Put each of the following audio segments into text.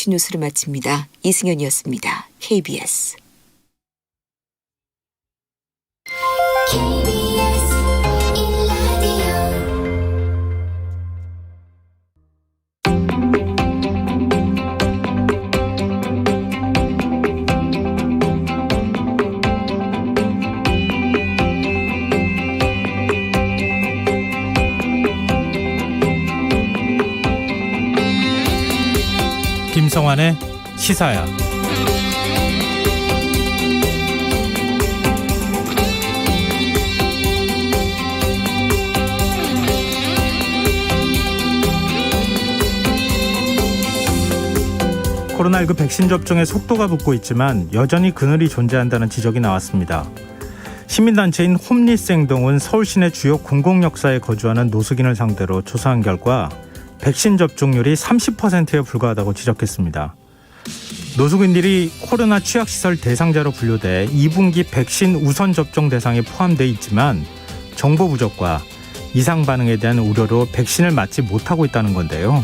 이슈 뉴스를 마칩니다. 이승현이었습니다. KBS. 김성환의 시사야. 코로나19 백신 접종의 속도가 붙고 있지만 여전히 그늘이 존재한다는 지적이 나왔습니다. 시민단체인 홈리스행동은 서울 시내 주요 공공역사에 거주하는 노숙인을 상대로 조사한 결과 백신 접종률이 30%에 불과하다고 지적했습니다. 노숙인들이 코로나 취약시설 대상자로 분류돼 2분기 백신 우선 접종 대상에 포함돼 있지만 정보 부족과 이상 반응에 대한 우려로 백신을 맞지 못하고 있다는 건데요.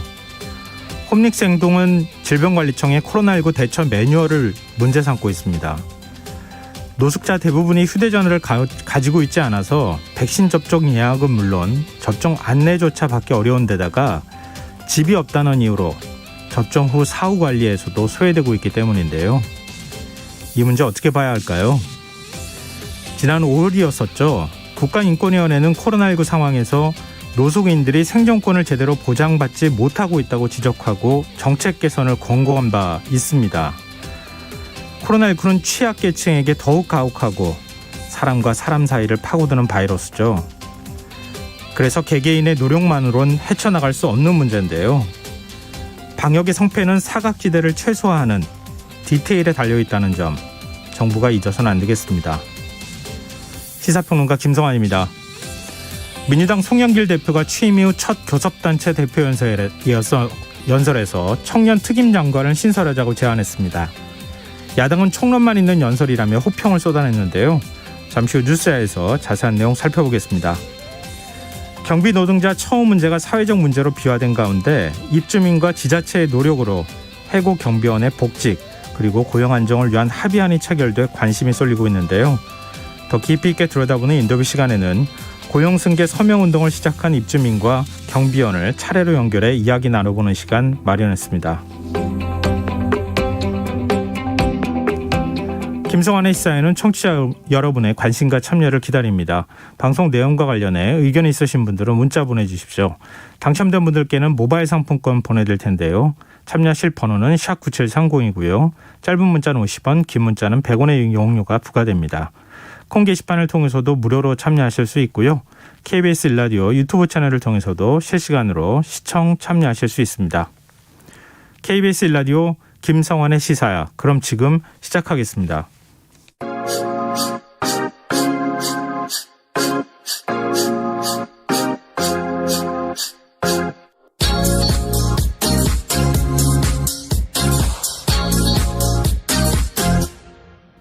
홈릭스 행동은 질병관리청의 코로나19 대처 매뉴얼을 문제 삼고 있습니다. 노숙자 대부분이 휴대전화를 가지고 있지 않아서 백신 접종 예약은 물론 접종 안내조차 받기 어려운 데다가 집이 없다는 이유로 접종 후 사후 관리에서도 소외되고 있기 때문인데요. 이 문제 어떻게 봐야 할까요? 지난 5월이었었죠. 국가인권위원회는 코로나19 상황에서 노숙인들이 생존권을 제대로 보장받지 못하고 있다고 지적하고 정책 개선을 권고한 바 있습니다. 코로나19는 취약계층에게 더욱 가혹하고 사람과 사람 사이를 파고드는 바이러스죠. 그래서 개개인의 노력만으론 헤쳐나갈 수 없는 문제인데요. 방역의 성패는 사각지대를 최소화하는 디테일에 달려있다는 점 정부가 잊어서는 안 되겠습니다. 시사평론가 김성환입니다. 민주당 송영길 대표가 취임 이후 첫 교섭단체 대표 연설에서 청년 특임 장관을 신설하자고 제안했습니다. 야당은 총론만 있는 연설이라며 호평을 쏟아냈는데요. 잠시 후 뉴스야에서 자세한 내용 살펴보겠습니다. 경비 노동자 처우 문제가 사회적 문제로 비화된 가운데 입주민과 지자체의 노력으로 해고 경비원의 복직 그리고 고용 안정을 위한 합의안이 체결돼 관심이 쏠리고 있는데요. 더 깊이 있게 들여다보는 인터뷰 시간에는 고용승계 서명운동을 시작한 입주민과 경비원을 차례로 연결해 이야기 나눠보는 시간 마련했습니다. 김성환의 시사에는 청취자 여러분의 관심과 참여를 기다립니다. 방송 내용과 관련해 의견이 있으신 분들은 문자 보내주십시오. 당첨된 분들께는 모바일 상품권 보내드릴 텐데요. 참여하실 번호는 샵9730이고요. 짧은 문자는 50원, 긴 문자는 100원의 이용료가 부과됩니다. 콩 게시판을 통해서도 무료로 참여하실 수 있고요. KBS 1라디오 유튜브 채널을 통해서도 실시간으로 시청 참여하실 수 있습니다. KBS 1라디오 김성환의 시사야. 그럼 지금 시작하겠습니다.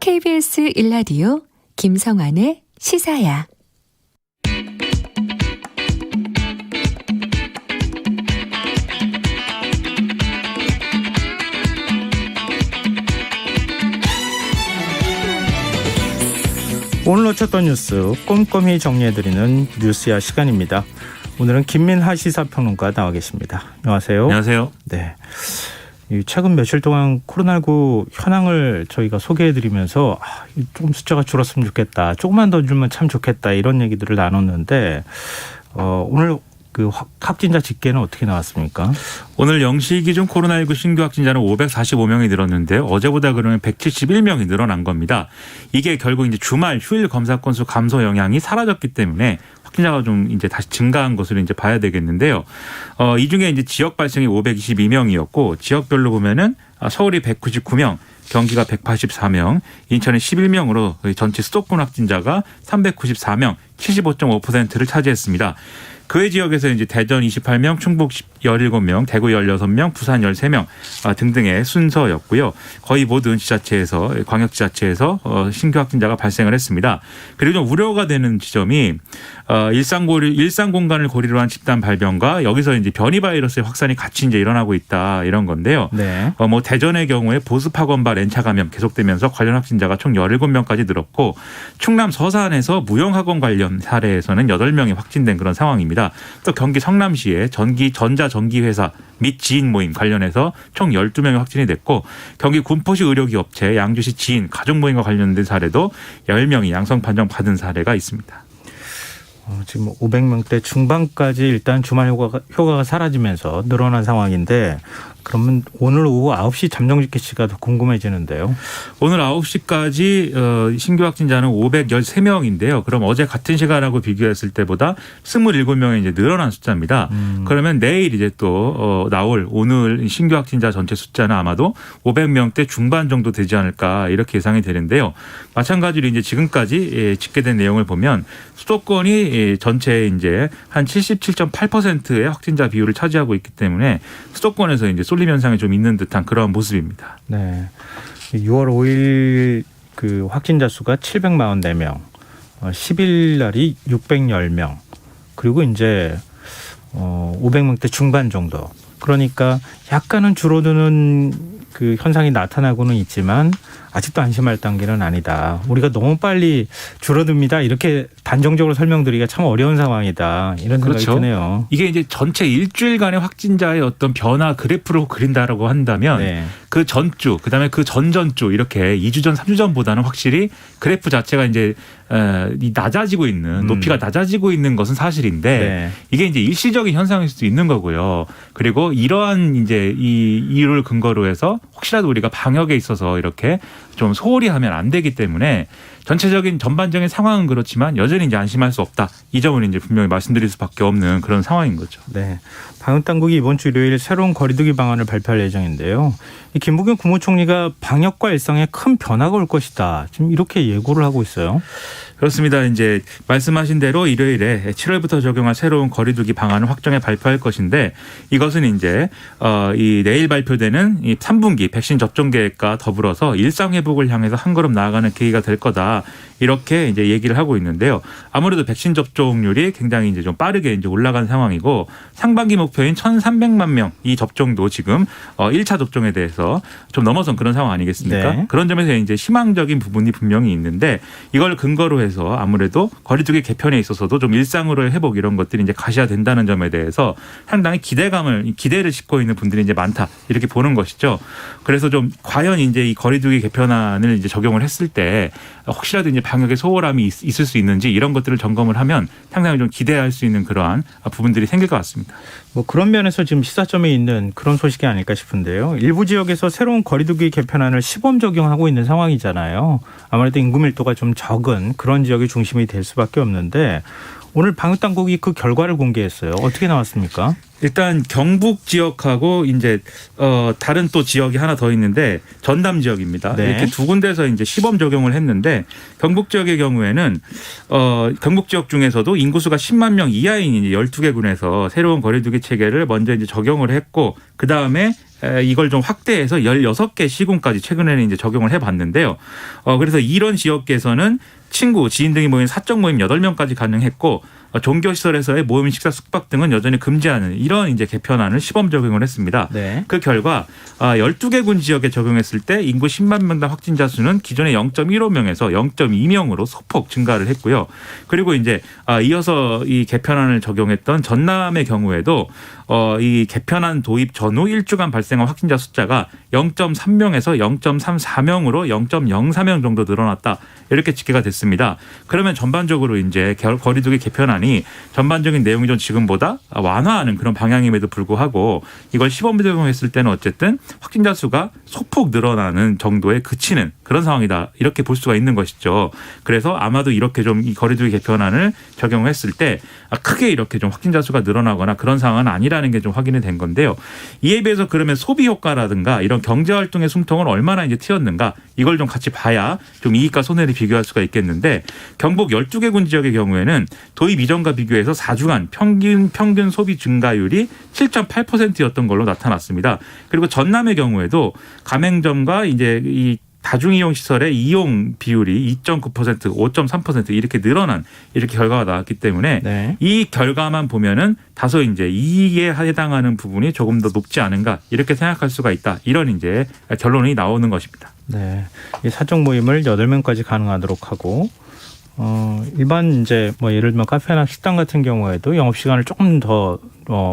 KBS 1라디오 김성환의 시사야. 오늘 놓쳤던 뉴스 꼼꼼히 정리해드리는 뉴스야 시간입니다. 오늘은 김민하 시사평론가 나와 계십니다. 안녕하세요. 안녕하세요. 네. 최근 며칠 동안 코로나19 현황을 저희가 소개해드리면서 조금 숫자가 줄었으면 좋겠다. 조금만 더 줄면 참 좋겠다. 이런 얘기들을 나눴는데 오늘 그 확진자 집계는 어떻게 나왔습니까? 오늘 0시 기준 코로나19 신규 확진자는 545명이 늘었는데요. 어제보다 그러면 171명이 늘어난 겁니다. 이게 결국 이제 주말 휴일 검사 건수 감소 영향이 사라졌기 때문에 확진자가 좀 이제 다시 증가한 것으로 이제 봐야 되겠는데요. 이 중에 이제 지역 발생이 522명이었고 지역별로 보면은 서울이 199명, 경기가 184명, 인천이 11명으로 전체 수도권 확진자가 394명, 75.5%를 차지했습니다. 그 외 지역에서 이제 대전 28명, 충북 17명, 대구 16명, 부산 13명 등등의 순서였고요. 거의 모든 지자체에서 광역지자체에서 신규 확진자가 발생을 했습니다. 그리고 좀 우려가 되는 지점이 일상 공간을 고리로 한 집단 발병과 여기서 이제 변이 바이러스의 확산이 같이 이제 일어나고 있다 이런 건데요. 네. 뭐 대전의 경우에 보습학원바 렌차 감염 계속되면서 관련 확진자가 총 17명까지 늘었고 충남 서산에서 무용학원 관련 사례에서는 8명이 확진된 그런 상황입니다. 또 경기 성남시에 전자전기회사 및 지인 모임 관련해서 총 12명이 확진이 됐고 경기 군포시 의료기업체 양주시 지인 가족 모임과 관련된 사례도 10명이 양성 판정 받은 사례가 있습니다. 지금 500명대 중반까지 일단 주말 휴가가 사라지면서 늘어난 상황인데 그러면 오늘 오후 9시 잠정 집계치가 더 궁금해지는데요. 오늘 9시까지 신규 확진자는 513명인데요. 그럼 어제 같은 시간하고 비교했을 때보다 27명이 이제 늘어난 숫자입니다. 그러면 내일 이제 또 나올 오늘 신규 확진자 전체 숫자는 아마도 500명대 중반 정도 되지 않을까 이렇게 예상이 되는데요. 마찬가지로 이제 지금까지 집계된 내용을 보면 수도권이 전체 이제 한 77.8%의 확진자 비율을 차지하고 있기 때문에 수도권에서 이제 쏠림 현상이 좀 있는 듯한 그런 모습입니다. 네. 6월 5일 그 확진자 수가 744명, 10일 날이 610명, 그리고 이제 500명대 중반 정도. 그러니까 약간은 줄어드는 그 현상이 나타나고는 있지만 아직도 안심할 단계는 아니다. 우리가 너무 빨리 줄어듭니다. 이렇게 단정적으로 설명드리기가 참 어려운 상황이다. 이런 생각이 그렇죠. 드네요. 이게 이제 전체 일주일간의 확진자의 어떤 변화 그래프로 그린다라고 한다면 네. 그 전주, 그다음에 그 전전주 이렇게 2주 전, 3주 전보다는 확실히 그래프 자체가 이제 낮아지고 있는 높이가 낮아지고 있는 것은 사실인데 네. 이게 이제 일시적인 현상일 수도 있는 거고요. 그리고 이러한 이제 이유를 근거로 해서 혹시라도 우리가 방역에 있어서 이렇게 좀 소홀히 하면 안 되기 때문에 전체적인 전반적인 상황은 그렇지만 여전히 이제 안심할 수 없다. 이 점은 이제 분명히 말씀드릴 수밖에 없는 그런 상황인 거죠. 네. 방역 당국이 이번 주 일요일 새로운 거리두기 방안을 발표할 예정인데요. 이 김부겸 국무총리가 방역과 일상에 큰 변화가 올 것이다. 지금 이렇게 예고를 하고 있어요. 그렇습니다. 이제 말씀하신 대로 일요일에 7월부터 적용할 새로운 거리두기 방안을 확정해 발표할 것인데 이것은 이제 이 내일 발표되는 이 3분기 백신 접종 계획과 더불어서 일상 회복을 향해서 한 걸음 나아가는 계기가 될 거다. 이렇게 이제 얘기를 하고 있는데요. 아무래도 백신 접종률이 굉장히 이제 좀 빠르게 이제 올라간 상황이고 상반기 목표인 1,300만 명 이 접종도 지금 1차 접종에 대해서 좀 넘어선 그런 상황 아니겠습니까? 네. 그런 점에서 이제 희망적인 부분이 분명히 있는데 이걸 근거로 해서 아무래도 거리두기 개편에 있어서도 좀 일상으로의 회복 이런 것들이 이제 가셔야 된다는 점에 대해서 상당히 기대를 싣고 있는 분들이 이제 많다 이렇게 보는 것이죠. 그래서 좀 과연 이제 이 거리두기 개편안을 이제 적용을 했을 때 혹시라도 이제 방역에 소홀함이 있을 수 있는지 이런 것들을 점검을 하면 상당히 좀 기대할 수 있는 그러한 부분들이 생길 것 같습니다. 뭐 그런 면에서 지금 시사점에 있는 그런 소식이 아닐까 싶은데요. 일부 지역에서 새로운 거리두기 개편안을 시범 적용하고 있는 상황이잖아요. 아무래도 인구 밀도가 좀 적은 그런 지역이 중심이 될 수밖에 없는데 오늘 방역당국이 그 결과를 공개했어요. 어떻게 나왔습니까? 일단 경북 지역하고 이제 다른 또 지역이 하나 더 있는데 전남 지역입니다. 네. 이렇게 두 군데서 이제 시범 적용을 했는데 경북 지역의 경우에는 경북 지역 중에서도 인구수가 10만 명 이하인 이제 12개 군에서 새로운 거리두기 체계를 먼저 이제 적용을 했고 그 다음에 이걸 좀 확대해서 16개 시군까지 최근에는 이제 적용을 해봤는데요. 그래서 이런 지역에서는 친구, 지인 등이 모인 사적 모임 8명까지 가능했고 종교시설에서의 모임 식사 숙박 등은 여전히 금지하는 이런 이제 개편안을 시범 적용을 했습니다. 네. 그 결과 12개 군 지역에 적용했을 때 인구 10만 명당 확진자 수는 기존의 0.15명에서 0.2명으로 소폭 증가를 했고요. 그리고 이제 이어서 이 개편안을 적용했던 전남의 경우에도 이 개편안 도입 전후 1주간 발생한 확진자 숫자가 0.3명에서 0.34명으로 0.04명 정도 늘어났다. 이렇게 집계가 됐습니다. 그러면 전반적으로 이제 거리두기 개편안이 방안이 전반적인 내용이 좀 지금보다 완화하는 그런 방향임에도 불구하고 이걸 시범 적용했을 때는 어쨌든 확진자 수가 소폭 늘어나는 정도에 그치는 그런 상황이다. 이렇게 볼 수가 있는 것이죠. 그래서 아마도 이렇게 좀 이 거리두기 개편안을 적용했을 때 크게 이렇게 좀 확진자 수가 늘어나거나 그런 상황은 아니라는 게 좀 확인이 된 건데요. 이에 비해서 그러면 소비 효과라든가 이런 경제 활동의 숨통을 얼마나 이제 튀었는가 이걸 좀 같이 봐야 좀 이익과 손해를 비교할 수가 있겠는데 경북 12개 군 지역의 경우에는 도입 이전과 비교해서 4주간 평균 소비 증가율이 7.8%였던 걸로 나타났습니다. 그리고 전남의 경우에도 가맹점과 이제 이 다중이용 시설의 이용 비율이 2.9%, 5.3% 이렇게 늘어난 이렇게 결과가 나왔기 때문에 네. 이 결과만 보면은 다소 이제 이익에 해당하는 부분이 조금 더 높지 않은가 이렇게 생각할 수가 있다. 이런 이제 결론이 나오는 것입니다. 네. 이 사적 모임을 8명까지 가능하도록 하고 일반 이제 뭐 예를 들면 카페나 식당 같은 경우에도 영업 시간을 조금 더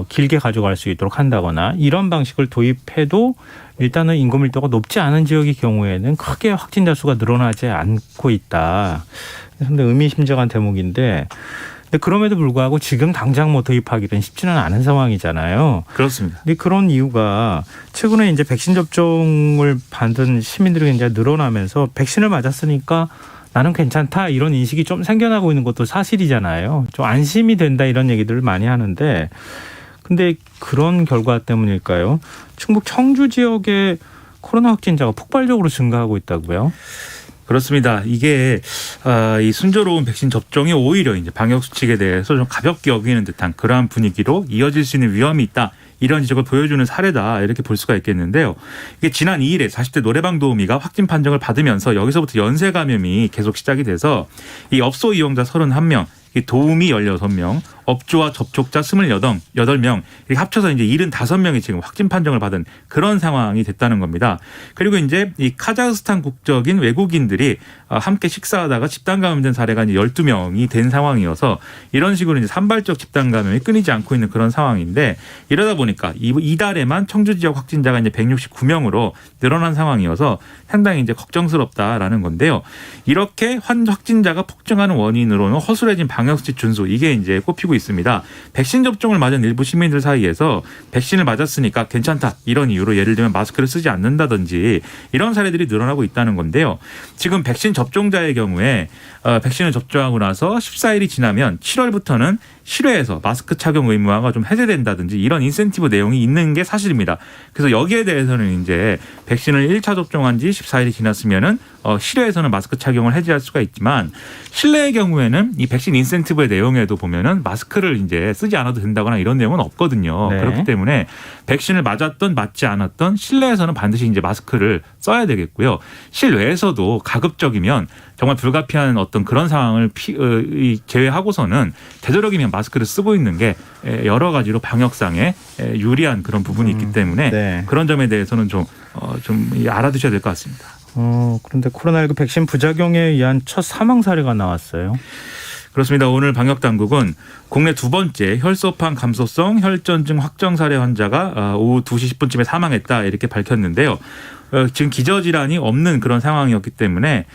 길게 가져갈 수 있도록 한다거나 이런 방식을 도입해도 일단은 인구 밀도가 높지 않은 지역의 경우에는 크게 확진자 수가 늘어나지 않고 있다. 상당히 의미심장한 대목인데 근데 그럼에도 불구하고 지금 당장 뭐 도입하기는 쉽지는 않은 상황이잖아요. 그렇습니다. 근데 그런 이유가 최근에 이제 백신 접종을 받은 시민들이 굉장히 늘어나면서 백신을 맞았으니까 나는 괜찮다 이런 인식이 좀 생겨나고 있는 것도 사실이잖아요. 좀 안심이 된다 이런 얘기들을 많이 하는데 근데 그런 결과 때문일까요? 충북 청주 지역의 코로나 확진자가 폭발적으로 증가하고 있다고요? 그렇습니다. 이게 이 순조로운 백신 접종이 오히려 이제 방역 수칙에 대해서 좀 가볍게 여기는 듯한 그러한 분위기로 이어질 수 있는 위험이 있다. 이런 지적을 보여주는 사례다 이렇게 볼 수가 있겠는데요. 이게 지난 2일에 40대 노래방 도우미가 확진 판정을 받으면서 여기서부터 연쇄 감염이 계속 시작이 돼서 이 업소 이용자 31명, 도우미 16명, 업주와 접촉자 28명, 이렇게 합쳐서 이제 75명이 지금 확진 판정을 받은 그런 상황이 됐다는 겁니다. 그리고 이제 이 카자흐스탄 국적인 외국인들이 함께 식사하다가 집단 감염된 사례가 이제 12명이 된 상황이어서 이런 식으로 이제 산발적 집단 감염이 끊이지 않고 있는 그런 상황인데 이러다 보니까 이달에만 청주 지역 확진자가 이제 169명으로 늘어난 상황이어서 상당히 이제 걱정스럽다라는 건데요. 이렇게 확진자가 폭증하는 원인으로는 허술해진 방역수칙 준수 이게 이제 꼽히고 있습니다. 백신 접종을 맞은 일부 시민들 사이에서 백신을 맞았으니까 괜찮다 이런 이유로 예를 들면 마스크를 쓰지 않는다든지 이런 사례들이 늘어나고 있다는 건데요. 지금 백신 접종자의 경우에 백신을 접종하고 나서 14일이 지나면 7월부터는 실외에서 마스크 착용 의무화가 좀 해제된다든지 이런 인센티브 내용이 있는 게 사실입니다. 그래서 여기에 대해서는 이제 백신을 1차 접종한 지 14일이 지났으면은 실외에서는 마스크 착용을 해제할 수가 있지만 실내의 경우에는 이 백신 인센티브의 내용에도 보면은 마스크를 이제 쓰지 않아도 된다거나 이런 내용은 없거든요. 네. 그렇기 때문에 백신을 맞았던 맞지 않았던 실내에서는 반드시 이제 마스크를 써야 되겠고요. 실외에서도 가급적이면 정말 불가피한 어떤 그런 상황을 제외하고서는 되도록이면 마스크를 쓰고 있는 게 여러 가지로 방역상에 유리한 그런 부분이 있기 때문에 네. 그런 점에 대해서는 좀 알아두셔야 될 것 같습니다. 그런데 코로나19 백신 부작용에 의한 첫 사망 사례가 나왔어요. 그렇습니다. 오늘 방역당국은 국내 두 번째 혈소판 감소성 혈전증 확정 사례 환자가 오후 2시 10분쯤에 사망했다 이렇게 밝혔는데요. 지금 기저질환이 없는 그런 상황이었기 때문에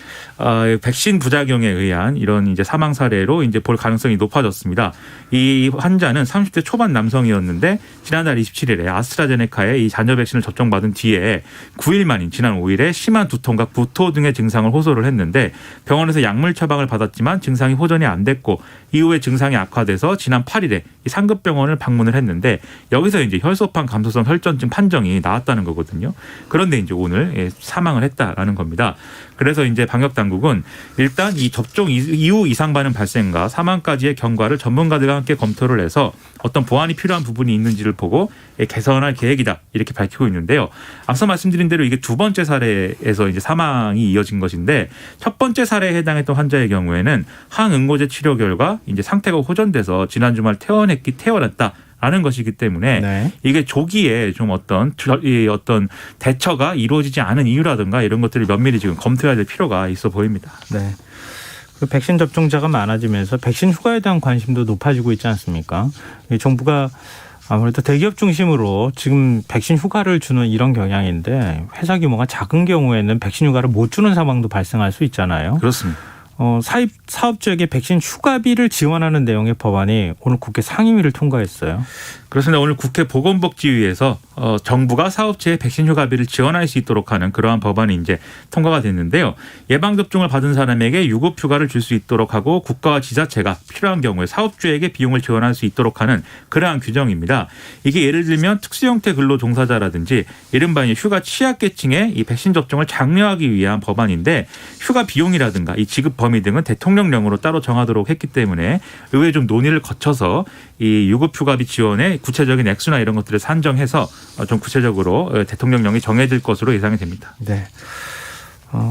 백신 부작용에 의한 이런 이제 사망 사례로 이제 볼 가능성이 높아졌습니다. 이 환자는 30대 초반 남성이었는데 지난달 27일에 아스트라제네카의 이 잔여 백신을 접종받은 뒤에 9일 만인 지난 5일에 심한 두통과 구토 등의 증상을 호소를 했는데 병원에서 약물 처방을 받았지만 증상이 호전이 안 됐고 이후에 증상이 악화돼서 지난 8일에 이 상급병원을 방문을 했는데 여기서 이제 혈소판 감소성 혈전증 판정이 나왔다는 거거든요. 그런데 이제 오늘 사망을 했다라는 겁니다. 그래서 이제 방역당국은 일단 이 접종 이후 이상 반응 발생과 사망까지의 경과를 전문가들과 함께 검토를 해서 어떤 보완이 필요한 부분이 있는지를 보고 개선할 계획이다 이렇게 밝히고 있는데요. 앞서 말씀드린 대로 이게 두 번째 사례에서 이제 사망이 이어진 것인데 첫 번째 사례에 해당했던 환자의 경우에는 항응고제 치료 결과 이제 상태가 호전돼서 지난 주말 퇴원했다. 라는 것이기 때문에 네. 이게 조기에 좀 어떤 대처가 이루어지지 않은 이유라든가 이런 것들을 면밀히 지금 검토해야 될 필요가 있어 보입니다. 네. 그 백신 접종자가 많아지면서 백신 휴가에 대한 관심도 높아지고 있지 않습니까? 정부가 아무래도 대기업 중심으로 지금 백신 휴가를 주는 이런 경향인데 회사 규모가 작은 경우에는 백신 휴가를 못 주는 상황도 발생할 수 있잖아요. 그렇습니다. 사업주에게 백신 휴가비를 지원하는 내용의 법안이 오늘 국회 상임위를 통과했어요. 그렇습니다. 오늘 국회 보건복지위에서 정부가 사업체에 백신 휴가비를 지원할 수 있도록 하는 그러한 법안이 이제 통과가 됐는데요. 예방접종을 받은 사람에게 유급휴가를 줄 수 있도록 하고 국가와 지자체가 필요한 경우에 사업주에게 비용을 지원할 수 있도록 하는 그러한 규정입니다. 이게 예를 들면 특수형태 근로 종사자라든지 이른바 휴가 취약계층의 이 백신 접종을 장려하기 위한 법안인데 휴가 비용이라든가 이 지급 범위 등은 대통령령으로 따로 정하도록 했기 때문에 의회 좀 논의를 거쳐서 이 유급휴가비 지원의 구체적인 액수나 이런 것들을 산정해서 좀 구체적으로 대통령령이 정해질 것으로 예상이 됩니다. 네.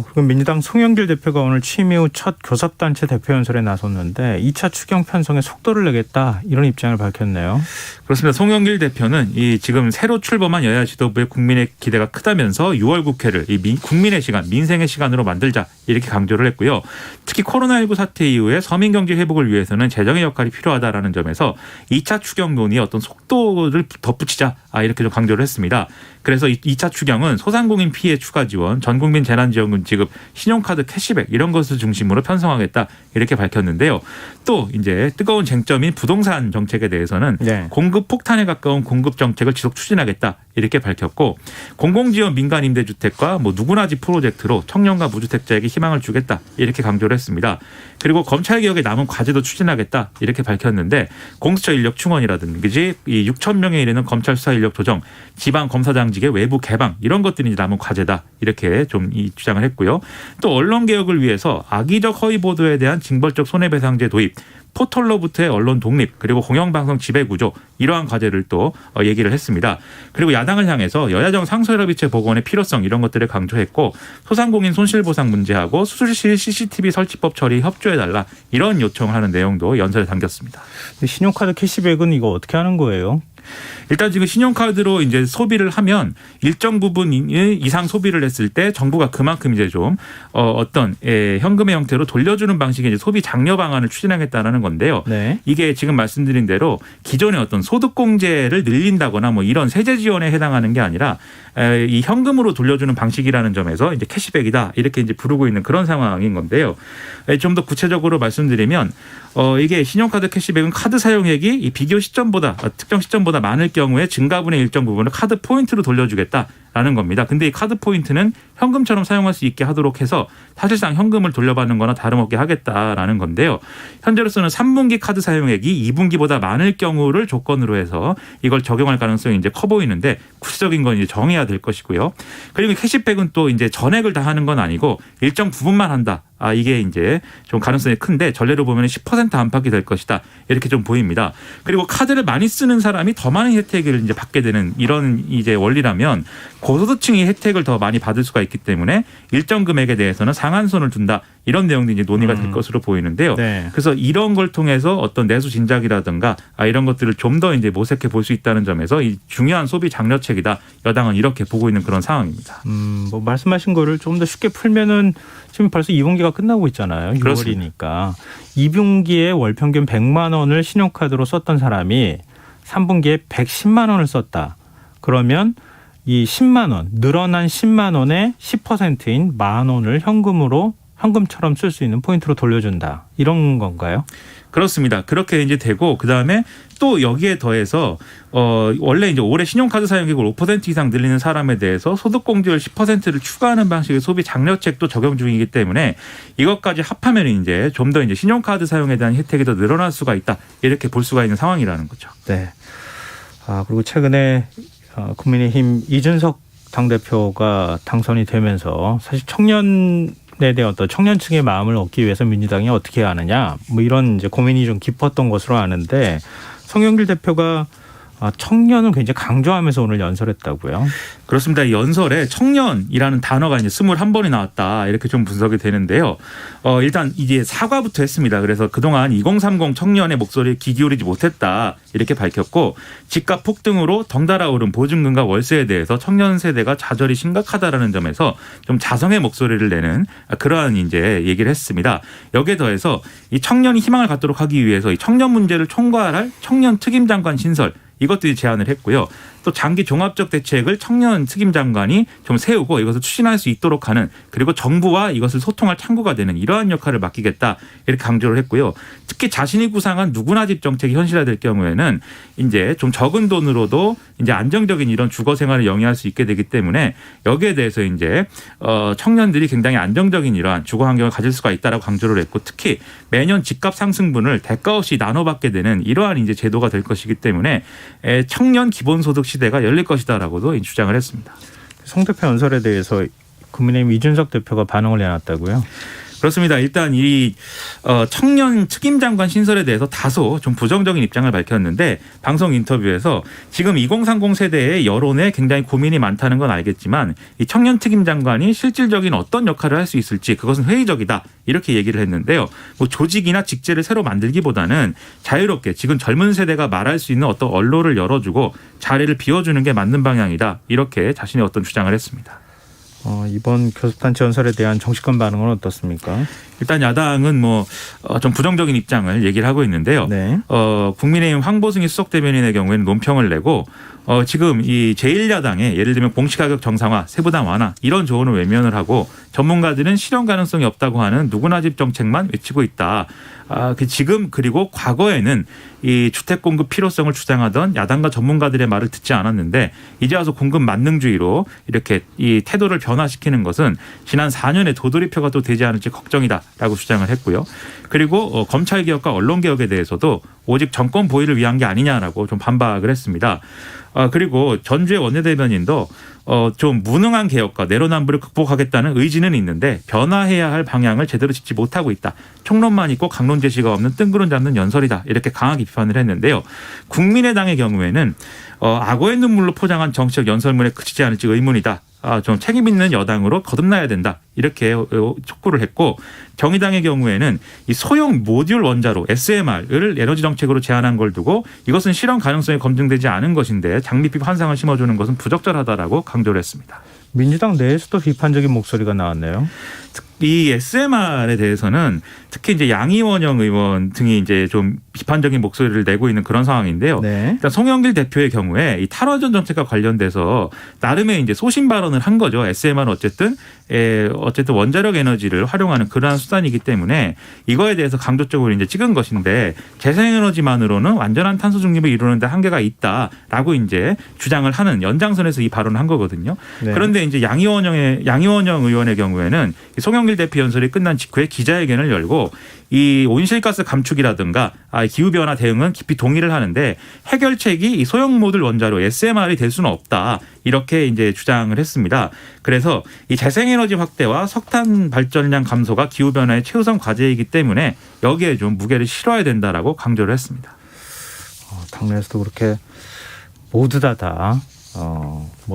그리고 민주당 송영길 대표가 오늘 취임 이후 첫 교섭단체 대표 연설에 나섰는데 2차 추경 편성에 속도를 내겠다 이런 입장을 밝혔네요. 그렇습니다. 송영길 대표는 이 지금 새로 출범한 여야 지도부의 국민의 기대가 크다면서 6월 국회를 이 국민의 시간, 민생의 시간으로 만들자 이렇게 강조를 했고요. 특히 코로나19 사태 이후에 서민 경제 회복을 위해서는 재정의 역할이 필요하다라는 점에서 2차 추경 논의에 어떤 속도를 덧붙이자 이렇게 좀 강조를 했습니다. 그래서 2차 추경은 소상공인 피해 추가 지원, 전국민 재난지원금 지급, 신용카드 캐시백 이런 것을 중심으로 편성하겠다 이렇게 밝혔는데요. 또 이제 뜨거운 쟁점인 부동산 정책에 대해서는 네. 공급 폭탄에 가까운 공급 정책을 지속 추진하겠다 이렇게 밝혔고 공공지원 민간 임대주택과 누구나 집 프로젝트로 청년과 무주택자에게 희망을 주겠다 이렇게 강조를 했습니다. 그리고 검찰개혁에 남은 과제도 추진하겠다 이렇게 밝혔는데 공수처 인력 충원이라든지 이 6천 명에 이르는 검찰 수사 인력 조정, 지방 검사장직의 외부 개방 이런 것들이 남은 과제다 이렇게 좀 이 주장을 했고요. 또 언론 개혁을 위해서 악의적 허위 보도에 대한 징벌적 손해배상제 도입, 포털로부터의 언론 독립 그리고 공영방송 지배구조 이러한 과제를 또 얘기를 했습니다. 그리고 야당을 향해서 여야정 상설협의체 복원의 필요성 이런 것들을 강조했고 소상공인 손실보상 문제하고 수술실 CCTV 설치법 처리 협조해달라 이런 요청을 하는 내용도 연설에 담겼습니다. 신용카드 캐시백은 이거 어떻게 하는 거예요? 일단 지금 신용카드로 이제 소비를 하면 일정 부분 이상 소비를 했을 때 정부가 그만큼 이제 좀 어떤 현금의 형태로 돌려주는 방식의 이제 소비 장려 방안을 추진하겠다는 건데요. 네. 이게 지금 말씀드린 대로 기존의 어떤 소득공제를 늘린다거나 뭐 이런 세제 지원에 해당하는 게 아니라 이 현금으로 돌려주는 방식이라는 점에서 이제 캐시백이다 이렇게 이제 부르고 있는 그런 상황인 건데요. 좀 더 구체적으로 말씀드리면 이게 신용카드 캐시백은 카드 사용액이 이 비교 시점보다 특정 시점보다 많을 경우에 증가분의 일정 부분을 카드 포인트로 돌려주겠다라는 겁니다. 근데 이 카드 포인트는 현금처럼 사용할 수 있게 하도록 해서 사실상 현금을 돌려받는 거나 다름없게 하겠다라는 건데요. 현재로서는 3분기 카드 사용액이 2분기보다 많을 경우를 조건으로 해서 이걸 적용할 가능성이 이제 커 보이는데 구체적인 건 이제 정해야 될 것이고요. 그리고 캐시백은 또 이제 전액을 다 하는 건 아니고 일정 부분만 한다. 이게 이제 좀 가능성이 큰데 전례로 보면 10% 안팎이 될 것이다. 이렇게 좀 보입니다. 그리고 카드를 많이 쓰는 사람이 더 많은 혜택을 이제 받게 되는 이런 이제 원리라면 고소득층이 혜택을 더 많이 받을 수가 있기 때문에 일정 금액에 대해서는 상한선을 둔다. 이런 내용도 이제 논의가 될 것으로 보이는데요. 네. 그래서 이런 걸 통해서 어떤 내수 진작이라든가 이런 것들을 좀 더 이제 모색해 볼 수 있다는 점에서 이 중요한 소비 장려책이다. 여당은 이렇게 보고 있는 그런 상황입니다. 뭐 말씀하신 거를 좀 더 쉽게 풀면은 지금 벌써 2분기가 끝나고 있잖아요. 6월이니까. 그렇습니다. 2분기에 월 평균 100만 원을 신용카드로 썼던 사람이 3분기에 110만 원을 썼다. 그러면 이 10만 원, 늘어난 10만 원의 10%인 만 원을 현금처럼 쓸 수 있는 포인트로 돌려준다. 이런 건가요? 그렇습니다. 그렇게 이제 되고 그다음에 또 여기에 더해서 원래 이제 올해 신용카드 사용액을 5% 이상 늘리는 사람에 대해서 소득공제율 10%를 추가하는 방식의 소비 장려책도 적용 중이기 때문에 이것까지 합하면 이제 좀 더 이제 신용카드 사용에 대한 혜택이 더 늘어날 수가 있다. 이렇게 볼 수가 있는 상황이라는 거죠. 네. 그리고 최근에 국민의힘 이준석 당대표가 당선이 되면서 사실 청년에 대한 어떤 청년층의 마음을 얻기 위해서 민주당이 어떻게 해야 하느냐 뭐 이런 이제 고민이 좀 깊었던 것으로 아는데 송영길 대표가 청년을 굉장히 강조하면서 오늘 연설했다고요. 그렇습니다. 이 연설에 청년이라는 단어가 이제 21번이 나왔다. 이렇게 좀 분석이 되는데요. 일단 이제 사과부터 했습니다. 그래서 그동안 2030 청년의 목소리에 귀 기울이지 못했다. 이렇게 밝혔고 집값 폭등으로 덩달아 오른 보증금과 월세에 대해서 청년 세대가 좌절이 심각하다라는 점에서 좀 자성의 목소리를 내는 그러한 이제 얘기를 했습니다. 여기에 더해서 이 청년이 희망을 갖도록 하기 위해서 이 청년 문제를 총괄할 청년 특임 장관 신설 이것들이 제안을 했고요. 또 장기 종합적 대책을 청년 특임 장관이 좀 세우고 이것을 추진할 수 있도록 하는, 그리고 정부와 이것을 소통할 창구가 되는 이러한 역할을 맡기겠다 이렇게 강조를 했고요. 특히 자신이 구상한 누구나 집 정책이 현실화될 경우에는 이제 좀 적은 돈으로도 이제 안정적인 이런 주거 생활을 영위할 수 있게 되기 때문에 여기에 대해서 이제 청년들이 굉장히 안정적인 이러한 주거 환경을 가질 수가 있다라고 강조를 했고, 특히 매년 집값 상승분을 대가 없이 나눠받게 되는 이러한 이제 제도가 될 것이기 때문에 청년 기본소득 시대가 열릴 것이다라고도 주장을 했습니다. 송 대표 연설에 대해서 국민의힘 이준석 대표가 반응을 내놨다고요? 그렇습니다. 일단 이 청년 특임 장관 신설에 대해서 다소 좀 부정적인 입장을 밝혔는데, 방송 인터뷰에서 지금 2030 세대의 여론에 굉장히 고민이 많다는 건 알겠지만 이 청년 특임 장관이 실질적인 어떤 역할을 할 수 있을지 그것은 회의적이다 이렇게 얘기를 했는데요. 뭐 조직이나 직제를 새로 만들기보다는 자유롭게 지금 젊은 세대가 말할 수 있는 어떤 언로를 열어주고 자리를 비워주는 게 맞는 방향이다 이렇게 자신의 어떤 주장을 했습니다. 이번 교섭단체 연설에 대한 정치권 반응은 어떻습니까? 일단 야당은 좀 부정적인 입장을 얘기를 하고 있는데요. 네. 국민의힘 황보승희 수석 대변인의 경우에는 논평을 내고 지금 이 제1야당의 예를 들면 공시가격 정상화, 세부담 완화 이런 조언을 외면을 하고, 전문가들은 실현 가능성이 없다고 하는 누구나 집 정책만 외치고 있다. 지금 그리고 과거에는 이 주택 공급 필요성을 주장하던 야당과 전문가들의 말을 듣지 않았는데 이제 와서 공급 만능주의로 이렇게 이 태도를 변화시키는 것은 지난 4년의 도돌이표가 또 되지 않을지 걱정이다라고 주장을 했고요. 그리고 검찰개혁과 언론개혁에 대해서도 오직 정권 보위를 위한 게 아니냐라고 좀 반박을 했습니다. 그리고 전주의 원내대변인도 좀 무능한 개혁과 내로남불을 극복하겠다는 의지는 있는데 변화해야 할 방향을 제대로 짚지 못하고 있다. 총론만 있고 강론 제시가 없는 뜬구름 잡는 연설이다. 이렇게 강하게 비판을 했는데요. 국민의당의 경우에는 악어의 눈물로 포장한 정치적 연설문에 그치지 않을지 의문이다. 좀 책임 있는 여당으로 거듭나야 된다. 이렇게 촉구를 했고, 정의당의 경우에는 이 소형 모듈 원자로 SMR을 에너지 정책으로 제안한 걸 두고 이것은 실현 가능성이 검증되지 않은 것인데 장밋빛 환상을 심어주는 것은 부적절하다라고 강조를 했습니다. 민주당 내에서도 비판적인 목소리가 나왔네요. 이 SMR에 대해서는 특히 이제 양이원영 의원 등이 이제 좀 비판적인 목소리를 내고 있는 그런 상황인데요. 네. 일단 송영길 대표의 경우에 이 탈원전 정책과 관련돼서 나름의 이제 소신 발언을 한 거죠. SMR은 어쨌든 원자력 에너지를 활용하는 그러한 수단이기 때문에 이거에 대해서 강조적으로 이제 찍은 것인데, 재생에너지만으로는 완전한 탄소 중립을 이루는데 한계가 있다라고 이제 주장을 하는 연장선에서 이 발언을 한 거거든요. 네. 그런데 이제 양이원영 의원의 경우에는 송영길 대표 연설이 끝난 직후에 기자회견을 열고 이 온실가스 감축이라든가 기후변화 대응은 깊이 동의를 하는데 해결책이 이 소형 모듈 원자로 SMR이 될 수는 없다. 이렇게 이제 주장을 했습니다. 그래서 이 재생에너지 확대와 석탄 발전량 감소가 기후변화의 최우선 과제이기 때문에 여기에 좀 무게를 실어야 된다라고 강조를 했습니다. 당내에서도 그렇게 모두 다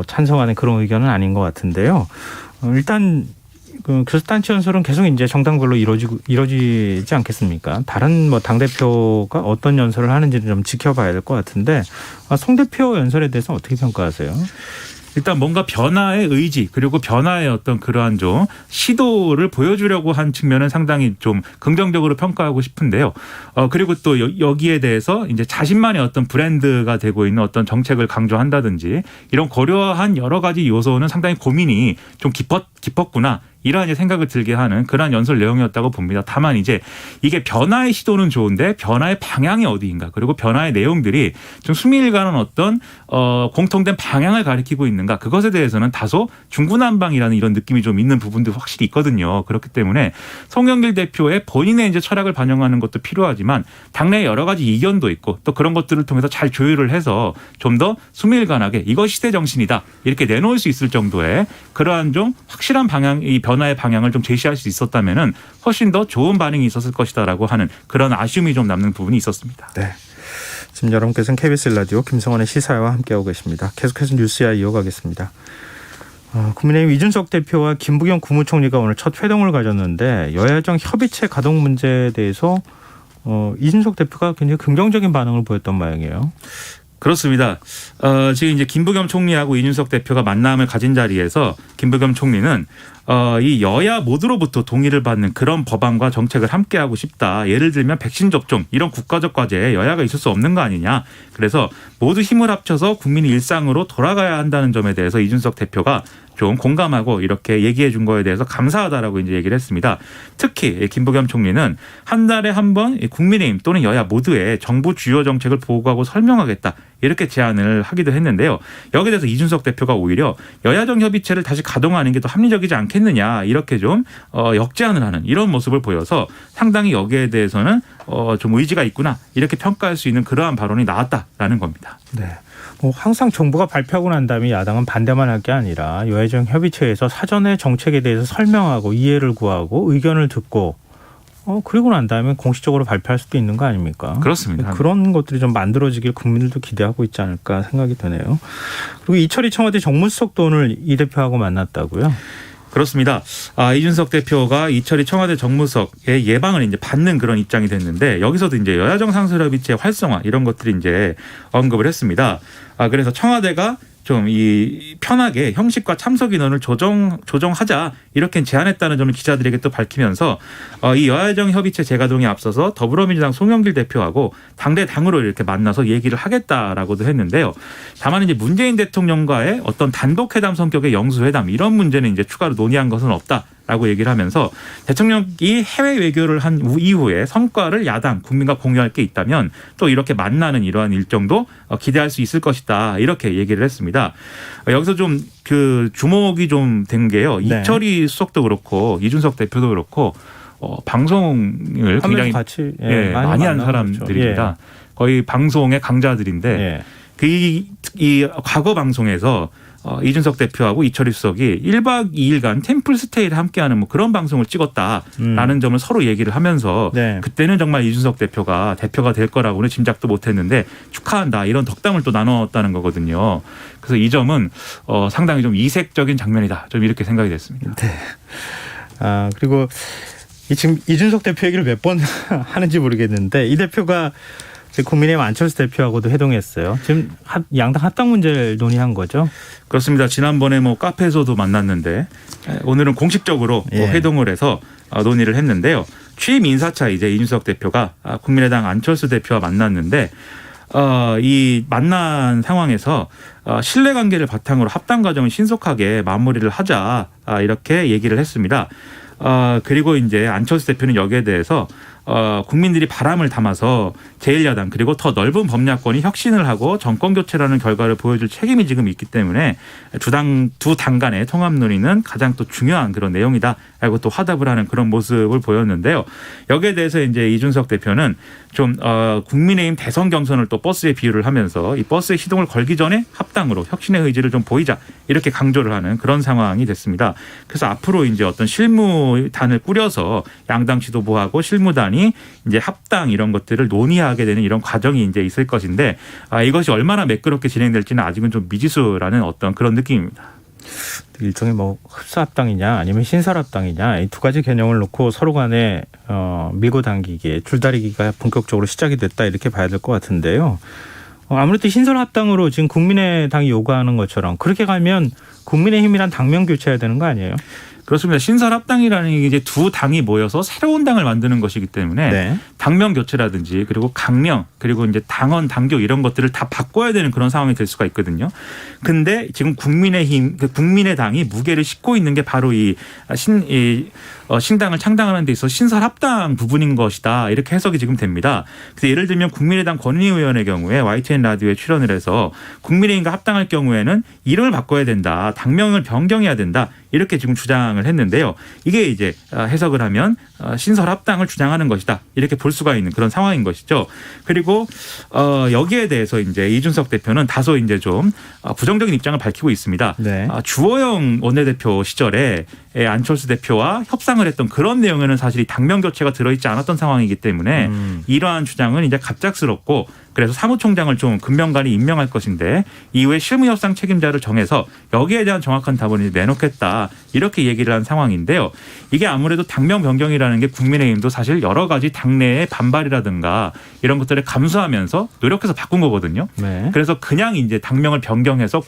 찬성하는 그런 의견은 아닌 것 같은데요. 일단 그 교섭단체 연설은 계속 이제 정당별로 이루어지지 않겠습니까? 다른 당 대표가 어떤 연설을 하는지를 좀 지켜봐야 될 것 같은데, 송 대표 연설에 대해서 어떻게 평가하세요? 일단 뭔가 변화의 의지 그리고 변화의 어떤 그러한 좀 시도를 보여주려고 한 측면은 상당히 좀 긍정적으로 평가하고 싶은데요. 그리고 또 여기에 대해서 이제 자신만의 어떤 브랜드가 되고 있는 어떤 정책을 강조한다든지 이런 고려한 여러 가지 요소는 상당히 고민이 좀 깊었구나. 이러한 생각을 들게 하는 그러한 연설 내용이었다고 봅니다. 다만 이제 이게 변화의 시도는 좋은데 변화의 방향이 어디인가, 그리고 변화의 내용들이 좀 수밀가는 어떤 공통된 방향을 가리키고 있는가, 그것에 대해서는 다소 중구난방이라는 이런 느낌이 좀 있는 부분도 확실히 있거든요. 그렇기 때문에 송영길 대표의 본인의 이제 철학을 반영하는 것도 필요하지만 당내에 여러 가지 이견도 있고 또 그런 것들을 통해서 잘 조율을 해서 좀 더 수밀관하게 이것이 시대 정신이다 이렇게 내놓을 수 있을 정도의 그러한 좀 확실한 방향, 이 변화의 방향을 좀 제시할 수 있었다면은 훨씬 더 좋은 반응이 있었을 것이다라고 하는 그런 아쉬움이 좀 남는 부분이 있었습니다. 네. 지금 여러분께서는 KBS 라디오 김성환의 시사와 함께하고 계십니다. 계속해서 뉴스야 이어가겠습니다. 국민의힘 이준석 대표와 김부겸 국무총리가 오늘 첫 회동을 가졌는데 여야정 협의체 가동 문제에 대해서 이준석 대표가 굉장히 긍정적인 반응을 보였던 모양이에요. 그렇습니다. 지금 이제 김부겸 총리하고 이준석 대표가 만남을 가진 자리에서 김부겸 총리는 이 여야 모두로부터 동의를 받는 그런 법안과 정책을 함께하고 싶다. 예를 들면 백신 접종 이런 국가적 과제에 여야가 있을 수 없는 거 아니냐. 그래서 모두 힘을 합쳐서 국민이 일상으로 돌아가야 한다는 점에 대해서 이준석 대표가 좀 공감하고 이렇게 얘기해 준 거에 대해서 감사하다라고 이제 얘기를 했습니다. 특히 김부겸 총리는 한 달에 한 번 국민의힘 또는 여야 모두의 정부 주요 정책을 보고하고 설명하겠다. 이렇게 제안을 하기도 했는데요. 여기에 대해서 이준석 대표가 오히려 여야정 협의체를 다시 가동하는 게 더 합리적이지 않겠느냐 이렇게 좀 역제안을 하는 이런 모습을 보여서 상당히 여기에 대해서는 좀 의지가 있구나 이렇게 평가할 수 있는 그러한 발언이 나왔다라는 겁니다. 네. 뭐 항상 정부가 발표하고 난 다음에 야당은 반대만 할 게 아니라 여야정 협의체에서 사전에 정책에 대해서 설명하고 이해를 구하고 의견을 듣고 그리고 난 다음에 공식적으로 발표할 수도 있는 거 아닙니까? 그렇습니다. 그런 것들이 좀 만들어지길 국민들도 기대하고 있지 않을까 생각이 드네요. 그리고 이철희 청와대 정무수석도 오늘 이 대표하고 만났다고요? 그렇습니다. 이준석 대표가 이철희 청와대 정무수석의 예방을 이제 받는 그런 입장이 됐는데 여기서도 이제 여야정 상설협의체 활성화 이런 것들이 이제 언급을 했습니다. 그래서 청와대가 좀 이 편하게 형식과 참석 인원을 조정하자 이렇게 제안했다는 점을 기자들에게 또 밝히면서 이 여야정 협의체 재가동에 앞서서 더불어민주당 송영길 대표하고 당대 당으로 이렇게 만나서 얘기를 하겠다라고도 했는데요. 다만 이제 문재인 대통령과의 어떤 단독 회담 성격의 영수회담 이런 문제는 이제 추가로 논의한 것은 없다. 라고 얘기를 하면서 대통령이 해외 외교를 한 이후에 성과를 야당 국민과 공유할 게 있다면 또 이렇게 만나는 이러한 일정도 기대할 수 있을 것이다 이렇게 얘기를 했습니다. 여기서 좀 그 주목이 좀 된 게요. 네. 이철희 수석도 그렇고 이준석 대표도 그렇고 방송을 굉장히 같이 많이 한 사람들입니다. 거의 방송의 강자들인데 이 과거 방송에서 이준석 대표하고 이철희 수석이 1박 2일간 템플 스테이를 함께하는 뭐 그런 방송을 찍었다라는 점을 서로 얘기를 하면서 그때는 정말 이준석 대표가 될 거라고는 짐작도 못했는데 축하한다 이런 덕담을 또 나눴다는 거거든요. 그래서 이 점은 상당히 좀 이색적인 장면이다. 좀 이렇게 생각이 됐습니다. 네. 그리고 지금 이준석 대표 얘기를 몇 번 하는지 모르겠는데 이 대표가 국민의힘 안철수 대표하고도 회동했어요. 지금 양당 합당 문제를 논의한 거죠? 그렇습니다. 지난번에 뭐 카페에서도 만났는데 오늘은 공식적으로 회동을 해서 논의를 했는데요. 취임 인사차 이제 이준석 대표가 국민의당 안철수 대표와 만났는데 이 만난 상황에서 신뢰관계를 바탕으로 합당 과정을 신속하게 마무리를 하자 이렇게 얘기를 했습니다. 그리고 이제 안철수 대표는 여기에 대해서 국민들이 바람을 담아서 제1야당 그리고 더 넓은 법야권이 혁신을 하고 정권 교체라는 결과를 보여줄 책임이 지금 있기 때문에 두 당 간의 통합 논의는 가장 또 중요한 그런 내용이다라고 또 화답을 하는 그런 모습을 보였는데요. 여기에 대해서 이제 이준석 대표는 좀 국민의힘 대선 경선을 또 버스에 비유를 하면서 이 버스에 시동을 걸기 전에 합당으로 혁신의 의지를 좀 보이자 이렇게 강조를 하는 그런 상황이 됐습니다. 그래서 앞으로 이제 어떤 실무단을 꾸려서 양당 지도부하고 실무단이 이제 합당 이런 것들을 논의하게 되는 이런 과정이 이제 있을 것인데 이것이 얼마나 매끄럽게 진행될지는 아직은 좀 미지수라는 어떤 그런 느낌입니다. 일종의 뭐 흡사합당이냐 아니면 신설합당이냐 이 두 가지 개념을 놓고 서로 간에 밀고 당기기에 줄다리기가 본격적으로 시작이 됐다 이렇게 봐야 될 것 같은데요. 아무래도 신설합당으로 지금 국민의당이 요구하는 것처럼 그렇게 가면 국민의힘이란 당명 교체해야 되는 거 아니에요? 그렇습니다. 신설합당이라는 게 이제 두 당이 모여서 새로운 당을 만드는 것이기 때문에 당명 교체라든지 그리고 강령 그리고 이제 당원 당규 이런 것들을 다 바꿔야 되는 그런 상황이 될 수가 있거든요. 근데 지금 국민의당이 무게를 싣고 있는 게 바로 신당을 창당하는 데 있어서 신설합당 부분인 것이다. 이렇게 해석이 지금 됩니다. 그래서 예를 들면 국민의당 권은희 의원의 경우에 YTN 라디오에 출연을 해서 국민의힘과 합당할 경우에는 이름을 바꿔야 된다. 당명을 변경해야 된다. 이렇게 지금 주장을 했는데요. 이게 이제 해석을 하면 신설합당을 주장하는 것이다. 이렇게 볼 수가 있는 그런 상황인 것이죠. 그리고 여기에 대해서 이제 이준석 대표는 다소 이제 좀 부정적인 입장을 밝히고 있습니다. 주호영 원내대표 시절에 안철수 대표와 협상을 했던 그런 내용에는 사실 이 당명 교체가 들어있지 않았던 상황이기 때문에 이러한 주장은 이제 갑작스럽고 그래서 사무총장을 좀 금명간이 임명할 것인데 이후에 실무협상 책임자를 정해서 여기에 대한 정확한 답을 내놓겠다 이렇게 얘기를 한 상황인데요. 이게 아무래도 당명 변경이라는 게 국민의힘도 사실 여러 가지 당내의 반발이라든가 이런 것들을 감수하면서 노력해서 바꾼 거거든요. 네. 그래서 그냥 이제 당명을 변경해서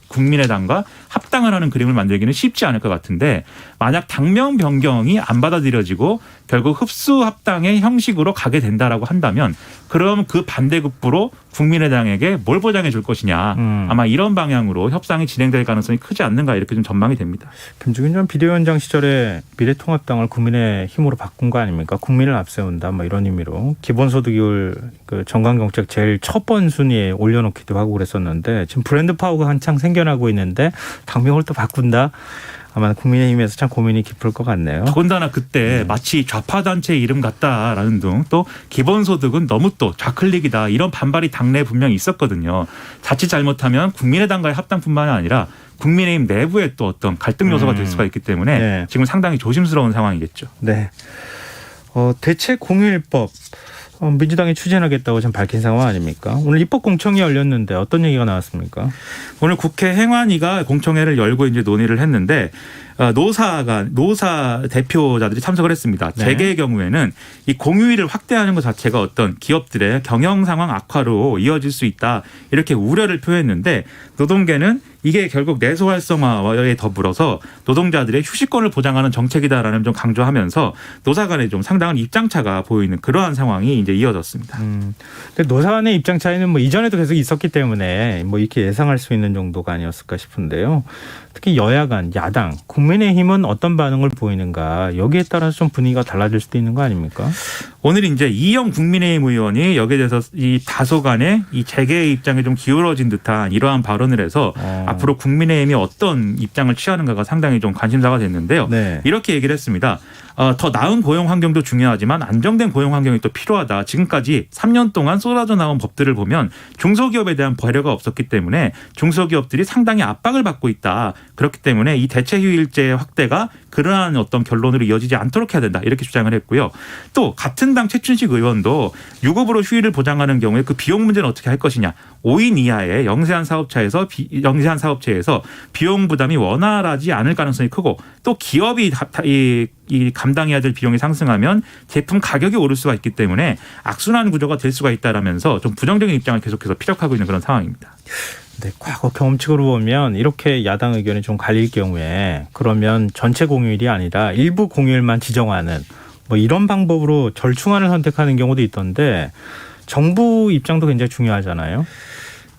국민의당과 합당을 하는 그림을 만들기는 쉽지 않을 것 같은데 만약 당명 변경이 안 받아들여지고 결국 흡수 합당의 형식으로 가게 된다라고 한다면 그럼 그 반대급부로 국민의당에게 뭘 보장해 줄 것이냐 아마 이런 방향으로 협상이 진행될 가능성이 크지 않는가 이렇게 좀 전망이 됩니다. 김종인 전 비대위원장 시절에 미래통합당을 국민의힘으로 바꾼 거 아닙니까? 국민을 앞세운다 뭐 이런 의미로 기본소득을 그 정강정책 제일 첫 번 순위에 올려놓기도 하고 그랬었는데 지금 브랜드 파워가 한창 생겨나고 있는데 당명을 또 바꾼다. 아마 국민의힘에서 참 고민이 깊을 것 같네요. 더군다나 그때 마치 좌파 단체 이름 같다라는 등 또 기본소득은 너무 또 좌클릭이다 이런 반발이 당내에 분명히 있었거든요. 자칫 잘못하면 국민의당과의 합당뿐만 아니라 국민의힘 내부에 또 어떤 갈등 요소가 될 수가 있기 때문에 네. 지금 상당히 조심스러운 상황이겠죠. 네. 대체 공휴일법 민주당이 추진하겠다고 지금 밝힌 상황 아닙니까? 오늘 입법 공청회 열렸는데 어떤 얘기가 나왔습니까? 오늘 국회 행안위가 공청회를 열고 이제 논의를 했는데 노사 대표자들이 참석을 했습니다. 네. 재계의 경우에는 이 공휴일을 확대하는 것 자체가 어떤 기업들의 경영 상황 악화로 이어질 수 있다 이렇게 우려를 표했는데 노동계는 이게 결국 내수 활성화에 더불어서 노동자들의 휴식권을 보장하는 정책이다라는 좀 강조하면서 노사 간에 좀 상당한 입장차가 보이는 그러한 상황이 이제 이어졌습니다. 근데 노사 간의 입장 차이는 뭐 이전에도 계속 있었기 때문에 뭐 이렇게 예상할 수 있는 정도가 아니었을까 싶은데요. 특히 여야 간, 야당, 국민의힘은 어떤 반응을 보이는가 여기에 따라서 좀 분위기가 달라질 수도 있는 거 아닙니까? 오늘 이제 이영 국민의힘 의원이 여기에 대해서 이 다소간의 이 재계의 입장에 좀 기울어진 듯한 이러한 발언을 해서 앞으로 국민의힘이 어떤 입장을 취하는가가 상당히 좀 관심사가 됐는데요. 네. 이렇게 얘기를 했습니다. 더 나은 고용 환경도 중요하지만 안정된 고용 환경이 또 필요하다. 지금까지 3년 동안 쏟아져 나온 법들을 보면 중소기업에 대한 배려가 없었기 때문에 중소기업들이 상당히 압박을 받고 있다. 그렇기 때문에 이 대체휴일제 확대가 그러한 어떤 결론으로 이어지지 않도록 해야 된다. 이렇게 주장을 했고요. 또 같은 당 최춘식 의원도 유급으로 휴일을 보장하는 경우에 그 비용 문제는 어떻게 할 것이냐. 5인 이하의 영세한 사업체에서 비용 부담이 원활하지 않을 가능성이 크고 또 기업이 이 감당해야 될 비용이 상승하면 제품 가격이 오를 수가 있기 때문에 악순환 구조가 될 수가 있다라면서 좀 부정적인 입장을 계속해서 피력하고 있는 그런 상황입니다. 네, 과거 경험칙으로 보면 이렇게 야당 의견이 좀 갈릴 경우에 그러면 전체 공휴일이 아니라 일부 공휴일만 지정하는 뭐 이런 방법으로 절충안을 선택하는 경우도 있던데 정부 입장도 굉장히 중요하잖아요.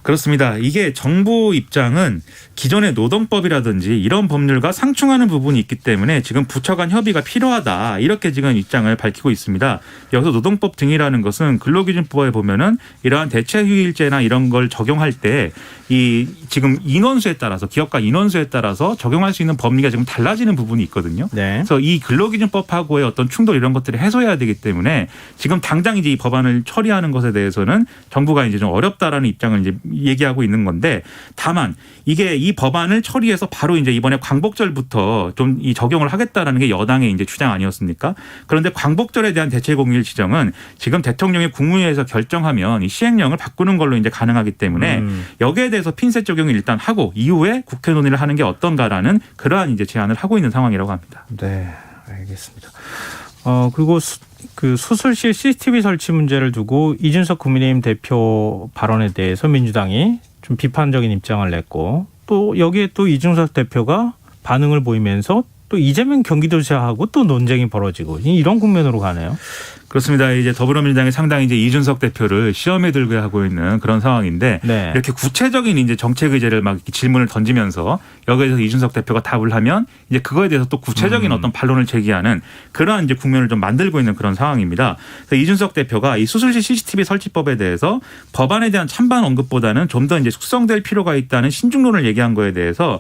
그렇습니다. 이게 정부 입장은 기존의 노동법이라든지 이런 법률과 상충하는 부분이 있기 때문에 지금 부처 간 협의가 필요하다. 이렇게 지금 입장을 밝히고 있습니다. 여기서 노동법 등이라는 것은 근로기준법에 보면은 이러한 대체휴일제나 이런 걸 적용할 때 이 지금 인원수에 따라서 기업가 인원수에 따라서 적용할 수 있는 법리가 지금 달라지는 부분이 있거든요. 네. 그래서 이 근로기준법하고의 어떤 충돌 이런 것들을 해소해야 되기 때문에 지금 당장 이제 이 법안을 처리하는 것에 대해서는 정부가 이제 좀 어렵다라는 입장을 이제 얘기하고 있는 건데 다만 이게 이 법안을 처리해서 바로 이제 이번에 광복절부터 좀 이 적용을 하겠다라는 게 여당의 이제 주장 아니었습니까? 그런데 광복절에 대한 대체 공휴일 지정은 지금 대통령이 국무회의에서 결정하면 이 시행령을 바꾸는 걸로 이제 가능하기 때문에 여기에 대해서 핀셋 적용을 일단 하고 이후에 국회 논의를 하는 게 어떤가라는 그러한 이제 제안을 하고 있는 상황이라고 합니다. 네, 알겠습니다. 그리고 그 수술실 CCTV 설치 문제를 두고 이준석 국민의힘 대표 발언에 대해서 민주당이 좀 비판적인 입장을 냈고 또 여기에 또 이준석 대표가 반응을 보이면서 또 이재명 경기도지사하고 또 논쟁이 벌어지고 이런 국면으로 가네요. 그렇습니다. 이제 더불어민주당이 상당히 이제 이준석 대표를 시험에 들게 하고 있는 그런 상황인데 네. 이렇게 구체적인 이제 정책 의제를 막 이렇게 질문을 던지면서 여기에 대해서 이준석 대표가 답을 하면 이제 그거에 대해서 또 구체적인 어떤 반론을 제기하는 그러한 이제 국면을 좀 만들고 있는 그런 상황입니다. 그래서 이준석 대표가 이 수술실 CCTV 설치법에 대해서 법안에 대한 찬반 언급보다는 좀 더 이제 숙성될 필요가 있다는 신중론을 얘기한 거에 대해서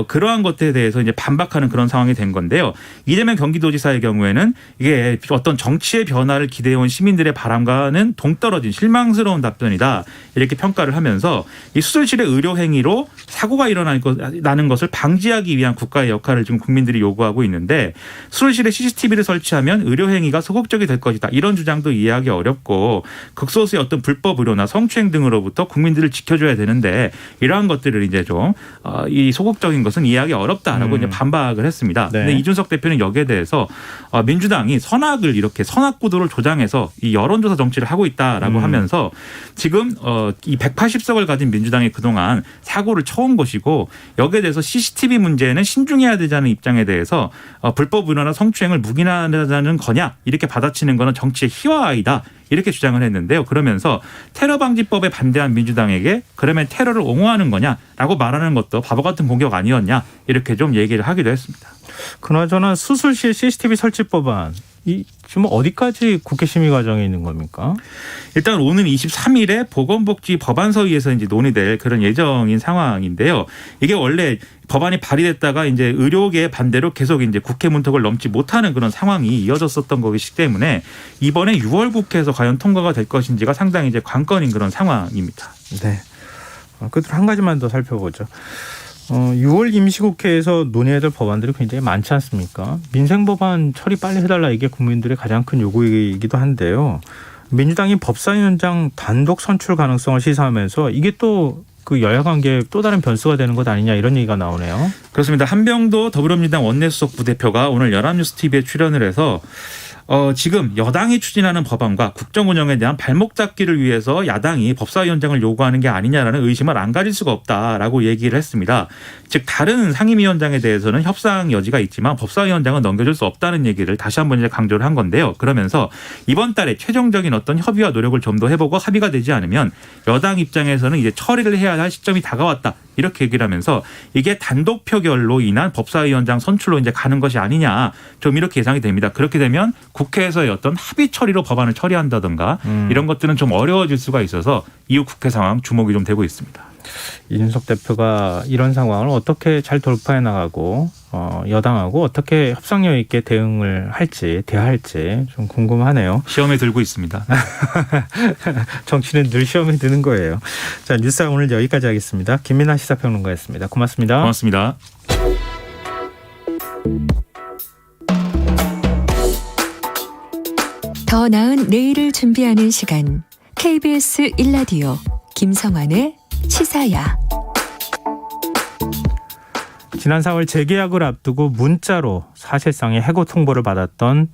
그러한 것에 대해서 이제 반박하는 그런 상황이 된 건데요. 이재명 경기도지사의 경우에는 이게 어떤 정치의 변화를 기대해온 시민들의 바람과는 동떨어진 실망스러운 답변이다. 이렇게 평가를 하면서 이 수술실의 의료 행위로 사고가 일어나는 것을 방지하기 위한 국가의 역할을 지금 국민들이 요구하고 있는데 수술실에 CCTV를 설치하면 의료 행위가 소극적이 될 것이다. 이런 주장도 이해하기 어렵고 극소수의 어떤 불법 의료나 성추행 등으로부터 국민들을 지켜줘야 되는데 이러한 것들을 이제 좀 이 소극적인 것은 이해하기 어렵다라고 이제 반박을 했습니다. 네. 근데 이준석 대표는 여기에 대해서 민주당이 선악을 이렇게 선악 구도를 조장해서 이 여론조사 정치를 하고 있다라고 하면서 지금 이 180석을 가진 민주당이 그동안 사고를 쳐온 것이고 여기에 대해서 CCTV 문제는 신중해야 되자는 입장에 대해서 불법 의료나 성추행을 묵인하자는 거냐 이렇게 받아치는 거는 정치의 희화아이다. 이렇게 주장을 했는데요. 그러면서 테러 방지법에 반대한 민주당에게 그러면 테러를 옹호하는 거냐라고 말하는 것도 바보 같은 공격 아니었냐 이렇게 좀 얘기를 하기도 했습니다. 그나저나 수술실 CCTV 설치 법안 이 지금 어디까지 국회 심의 과정에 있는 겁니까? 일단 오는 23일에 보건복지 법안서위에서 이제 논의될 그런 예정인 상황인데요. 이게 원래 법안이 발의됐다가 이제 의료계의 반대로 계속 이제 국회 문턱을 넘지 못하는 그런 상황이 이어졌었던 것이기 때문에 이번에 6월 국회에서 과연 통과가 될 것인지가 상당히 이제 관건인 그런 상황입니다. 네. 끝으로 한 가지만 더 살펴보죠. 6월 임시국회에서 논의해야 될 법안들이 굉장히 많지 않습니까? 민생법안 처리 빨리 해달라 이게 국민들의 가장 큰 요구이기도 한데요. 민주당이 법사위원장 단독 선출 가능성을 시사하면서 이게 또 그 여야 관계에 또 다른 변수가 되는 것 아니냐 이런 얘기가 나오네요. 그렇습니다. 한병도 더불어민주당 원내수석 부대표가 오늘 연합뉴스TV에 출연을 해서 지금 여당이 추진하는 법안과 국정 운영에 대한 발목 잡기를 위해서 야당이 법사위원장을 요구하는 게 아니냐라는 의심을 안 가질 수가 없다라고 얘기를 했습니다. 즉 다른 상임위원장에 대해서는 협상 여지가 있지만 법사위원장은 넘겨줄 수 없다는 얘기를 다시 한번 이제 강조를 한 건데요. 그러면서 이번 달에 최종적인 어떤 협의와 노력을 좀 더 해보고 합의가 되지 않으면 여당 입장에서는 이제 처리를 해야 할 시점이 다가왔다. 이렇게 얘기를 하면서 이게 단독 표결로 인한 법사위원장 선출로 이제 가는 것이 아니냐 좀 이렇게 예상이 됩니다. 그렇게 되면 국회에서의 어떤 합의 처리로 법안을 처리한다든가 이런 것들은 좀 어려워질 수가 있어서 이후 국회 상황 주목이 좀 되고 있습니다. 이준석 대표가 이런 상황을 어떻게 잘 돌파해 나가고 여당하고 어떻게 협상력 있게 대할지 좀 궁금하네요. 시험에 들고 있습니다. 정치는 늘 시험에 드는 거예요. 자, 뉴스 오늘 여기까지 하겠습니다. 김민아 시사평론가였습니다. 고맙습니다. 고맙습니다. 더 나은 내일을 준비하는 시간 KBS 1라디오 김성환의 시사야. 지난 4월 재계약을 앞두고 문자로 사실상의 해고 통보를 받았던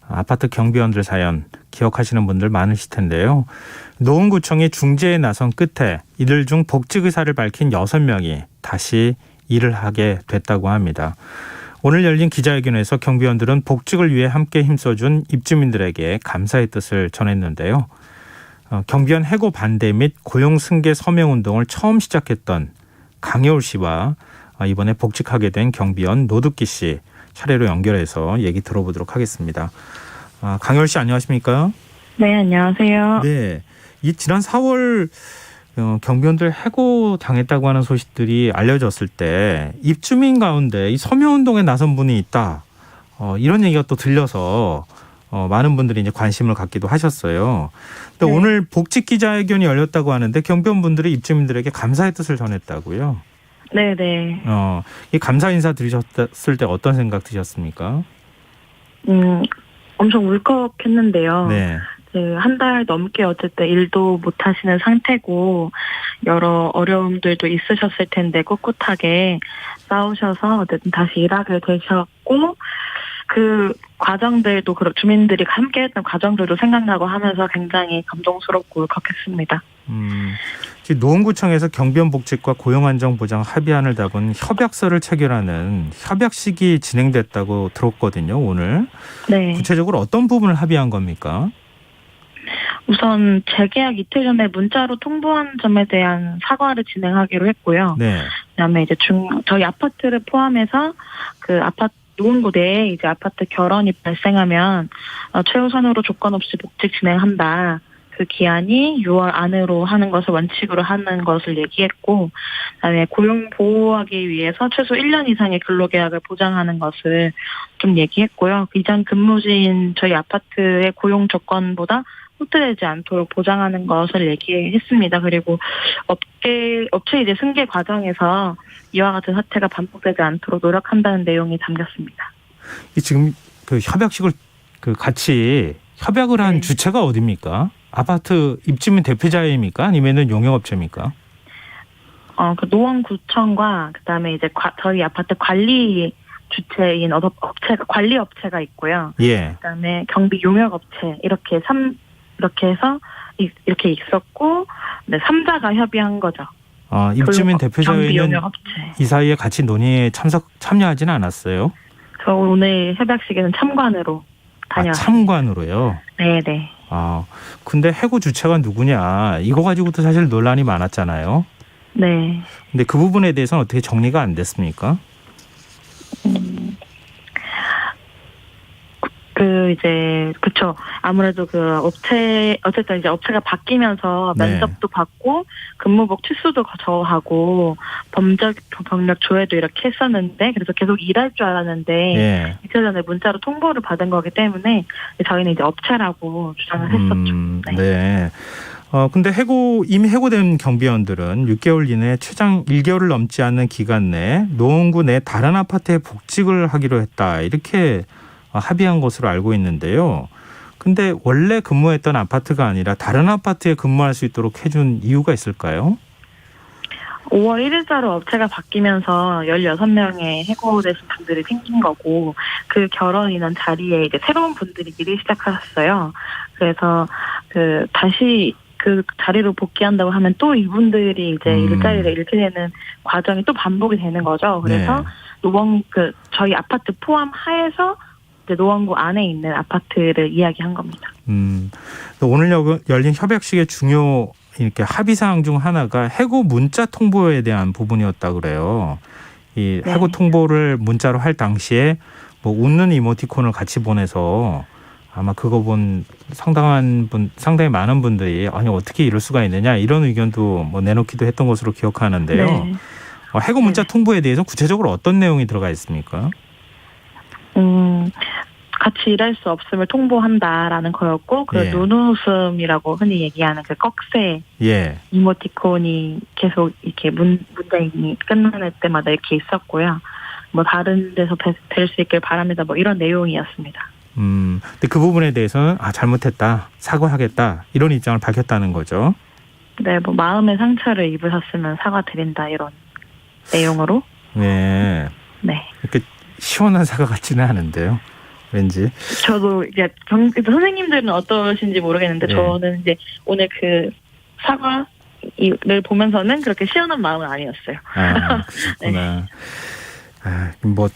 아파트 경비원들 사연 기억하시는 분들 많으실 텐데요. 노원구청이 중재에 나선 끝에 이들 중 복직 의사를 밝힌 6명이 다시 일을 하게 됐다고 합니다. 오늘 열린 기자회견에서 경비원들은 복직을 위해 함께 힘써준 입주민들에게 감사의 뜻을 전했는데요. 경비원 해고 반대 및 고용 승계 서명 운동을 처음 시작했던 강효울 씨와 이번에 복직하게 된 경비원 노득기 씨 차례로 연결해서 얘기 들어보도록 하겠습니다. 강효울 씨 안녕하십니까? 네, 안녕하세요. 네, 이 지난 4월 경비원들 해고 당했다고 하는 소식들이 알려졌을 때 입주민 가운데 이 서명 운동에 나선 분이 있다. 이런 얘기가 또 들려서 많은 분들이 이제 관심을 갖기도 하셨어요. 근데 네. 오늘 복직 기자회견이 열렸다고 하는데 경비원분들이 입주민들에게 감사의 뜻을 전했다고요. 네네. 이 감사 인사 들으셨을 때 어떤 생각 드셨습니까? 엄청 울컥했는데요. 네. 한 달 넘게 어쨌든 일도 못 하시는 상태고 여러 어려움들도 있으셨을 텐데 꿋꿋하게 싸우셔서 어쨌든 다시 일하게 되셨고 그 과정들도 주민들이 함께했던 과정들도 생각나고 하면서 굉장히 감동스럽고 울컥했습니다. 노원구청에서 경비원 복직과 고용안정보장 합의안을 담은 협약서를 체결하는 협약식이 진행됐다고 들었거든요. 오늘. 네. 구체적으로 어떤 부분을 합의한 겁니까? 우선 재계약 이틀 전에 문자로 통보한 점에 대한 사과를 진행하기로 했고요. 네. 그다음에 이제 저희 아파트를 포함해서 그 아파트 노원구 내에 이제 아파트 결혼이 발생하면 최우선으로 조건 없이 복직 진행한다. 그 기한이 6월 안으로 하는 것을 원칙으로 하는 것을 얘기했고, 그다음에 고용 보호하기 위해서 최소 1년 이상의 근로계약을 보장하는 것을 좀 얘기했고요. 이전 근무지인 저희 아파트의 고용 조건보다 후퇴되지 않도록 보장하는 것을 얘기했습니다. 그리고 업체 이제 승계 과정에서 이와 같은 사태가 반복되지 않도록 노력한다는 내용이 담겼습니다. 이 지금 그 협약식을 그 같이 협약을 한 네. 주체가 어디입니까? 아파트 입주민 대표자입니까? 아니면은 용역업체입니까? 그 노원구청과 그다음에 이제 저희 아파트 관리 주체인 관리 업체가 있고요. 예. 그다음에 경비 용역 업체 이렇게 해서 이렇게 있었고, 네, 3자가 협의한 거죠. 입주민 경비 대표자회는 용역 업체. 이 사이에 같이 논의에 참여하지는 않았어요. 저 오늘 협약식에는 참관으로 다녀왔어요. 참관으로요. 네네. 근데 해고 주체가 누구냐 이거 가지고도 사실 논란이 많았잖아요. 네. 근데 그 부분에 대해서는 어떻게 정리가 안 됐습니까? 그쵸. 아무래도 어쨌든 이제 업체가 바뀌면서 네. 면접도 받고 근무복 취소도 저하고 법력 조회도 이렇게 했었는데, 그래서 계속 일할 줄 알았는데 예. 이틀 전에 문자로 통보를 받은 거기 때문에 저희는 이제 업체라고 주장을 했었죠. 네. 네. 근데 이미 해고된 경비원들은 6개월 이내 최장 1개월을 넘지 않는 기간 내 노원구 내 다른 아파트에 복직을 하기로 했다. 이렇게 합의한 것으로 알고 있는데요. 근데 원래 근무했던 아파트가 아니라 다른 아파트에 근무할 수 있도록 해준 이유가 있을까요? 5월 1일자로 업체가 바뀌면서 16명의 해고되신 분들이 생긴 거고, 그 결혼 인원 자리에 이제 새로운 분들이 일을 시작하셨어요. 그래서 다시 그 자리로 복귀한다고 하면 또 이분들이 이제 일자리를 잃게 되는 과정이 또 반복이 되는 거죠. 그래서 네. 저희 아파트 포함 하에서 노원구 안에 있는 아파트를 이야기한 겁니다. 오늘 열린 협약식의 중요 이렇게 합의 사항 중 하나가 해고 문자 통보에 대한 부분이었다 그래요. 이 네. 해고 통보를 문자로 할 당시에 뭐 웃는 이모티콘을 같이 보내서 아마 그거 본 상당히 많은 분들이 아니 어떻게 이럴 수가 있느냐 이런 의견도 뭐 내놓기도 했던 것으로 기억하는데요. 네. 해고 문자 통보에 대해서 구체적으로 어떤 내용이 들어가 있습니까? 같이 일할 수 없음을 통보한다라는 거였고, 예. 눈웃음이라고 흔히 얘기하는 그 꺽쇠 예. 이모티콘이 계속 이렇게 문자인이 끝나는 때마다 이렇게 있었고요. 뭐 다른 데서 뵐 수 있길 바랍니다. 뭐 이런 내용이었습니다. 근데 그 부분에 대해서는 잘못했다, 사과하겠다 이런 입장을 밝혔다는 거죠. 네, 뭐 마음의 상처를 입으셨으면 사과드린다 이런 내용으로. 네. 네. 이렇게 시원한 사과 같지는 않은데요. 왠지. 저도 이제 선생님들은 어떠신지 모르겠는데 네. 저는 이제 오늘 그 사과를 보면서는 그렇게 시원한 마음은 아니었어요. 그렇구나. 뭐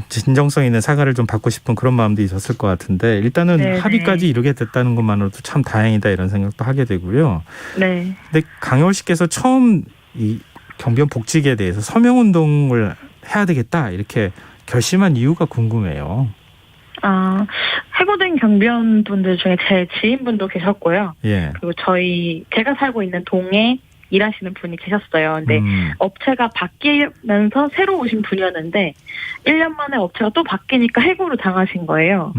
진정성 있는 사과를 좀 받고 싶은 그런 마음도 있었을 것 같은데 일단은 네네. 합의까지 이루게 됐다는 것만으로도 참 다행이다 이런 생각도 하게 되고요. 네. 근데 강효월 씨께서 처음 이 경비원 복직에 대해서 서명운동을 해야 되겠다 이렇게 결심한 이유가 궁금해요. 해고된 경비원 분들 중에 제 지인분도 계셨고요. 예. 그리고 제가 살고 있는 동에 일하시는 분이 계셨어요. 근데 업체가 바뀌면서 새로 오신 분이었는데 1년 만에 업체가 또 바뀌니까 해고를 당하신 거예요.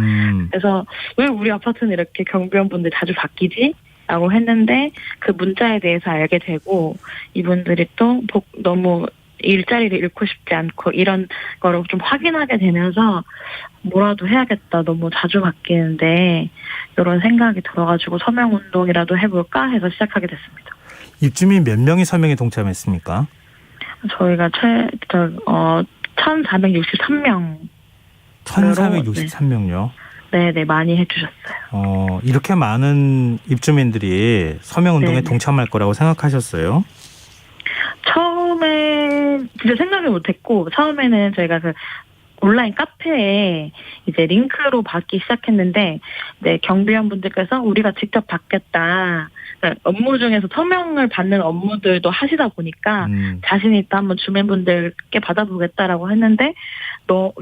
그래서 왜 우리 아파트는 이렇게 경비원 분들 자주 바뀌지? 라고 했는데 그 문자에 대해서 알게 되고 이분들이 또 너무 일자리를 잃고 싶지 않고 이런 거를 좀 확인하게 되면서 뭐라도 해야겠다. 너무 자주 바뀌는데 이런 생각이 들어가지고 서명운동이라도 해볼까 해서 시작하게 됐습니다. 입주민 몇 명이 서명에 동참했습니까? 저희가 1,463명. 1,463명요? 네, 많이 해주셨어요. 이렇게 많은 입주민들이 서명운동에 네네. 동참할 거라고 생각하셨어요? 처음에 진짜 생각을 못했고 처음에는 저희가 그 온라인 카페에 이제 링크로 받기 시작했는데 네, 경비원분들께서 우리가 직접 받겠다. 그러니까 업무 중에서 서명을 받는 업무들도 하시다 보니까 자신이 있다 한번 주민분들께 받아보겠다라고 했는데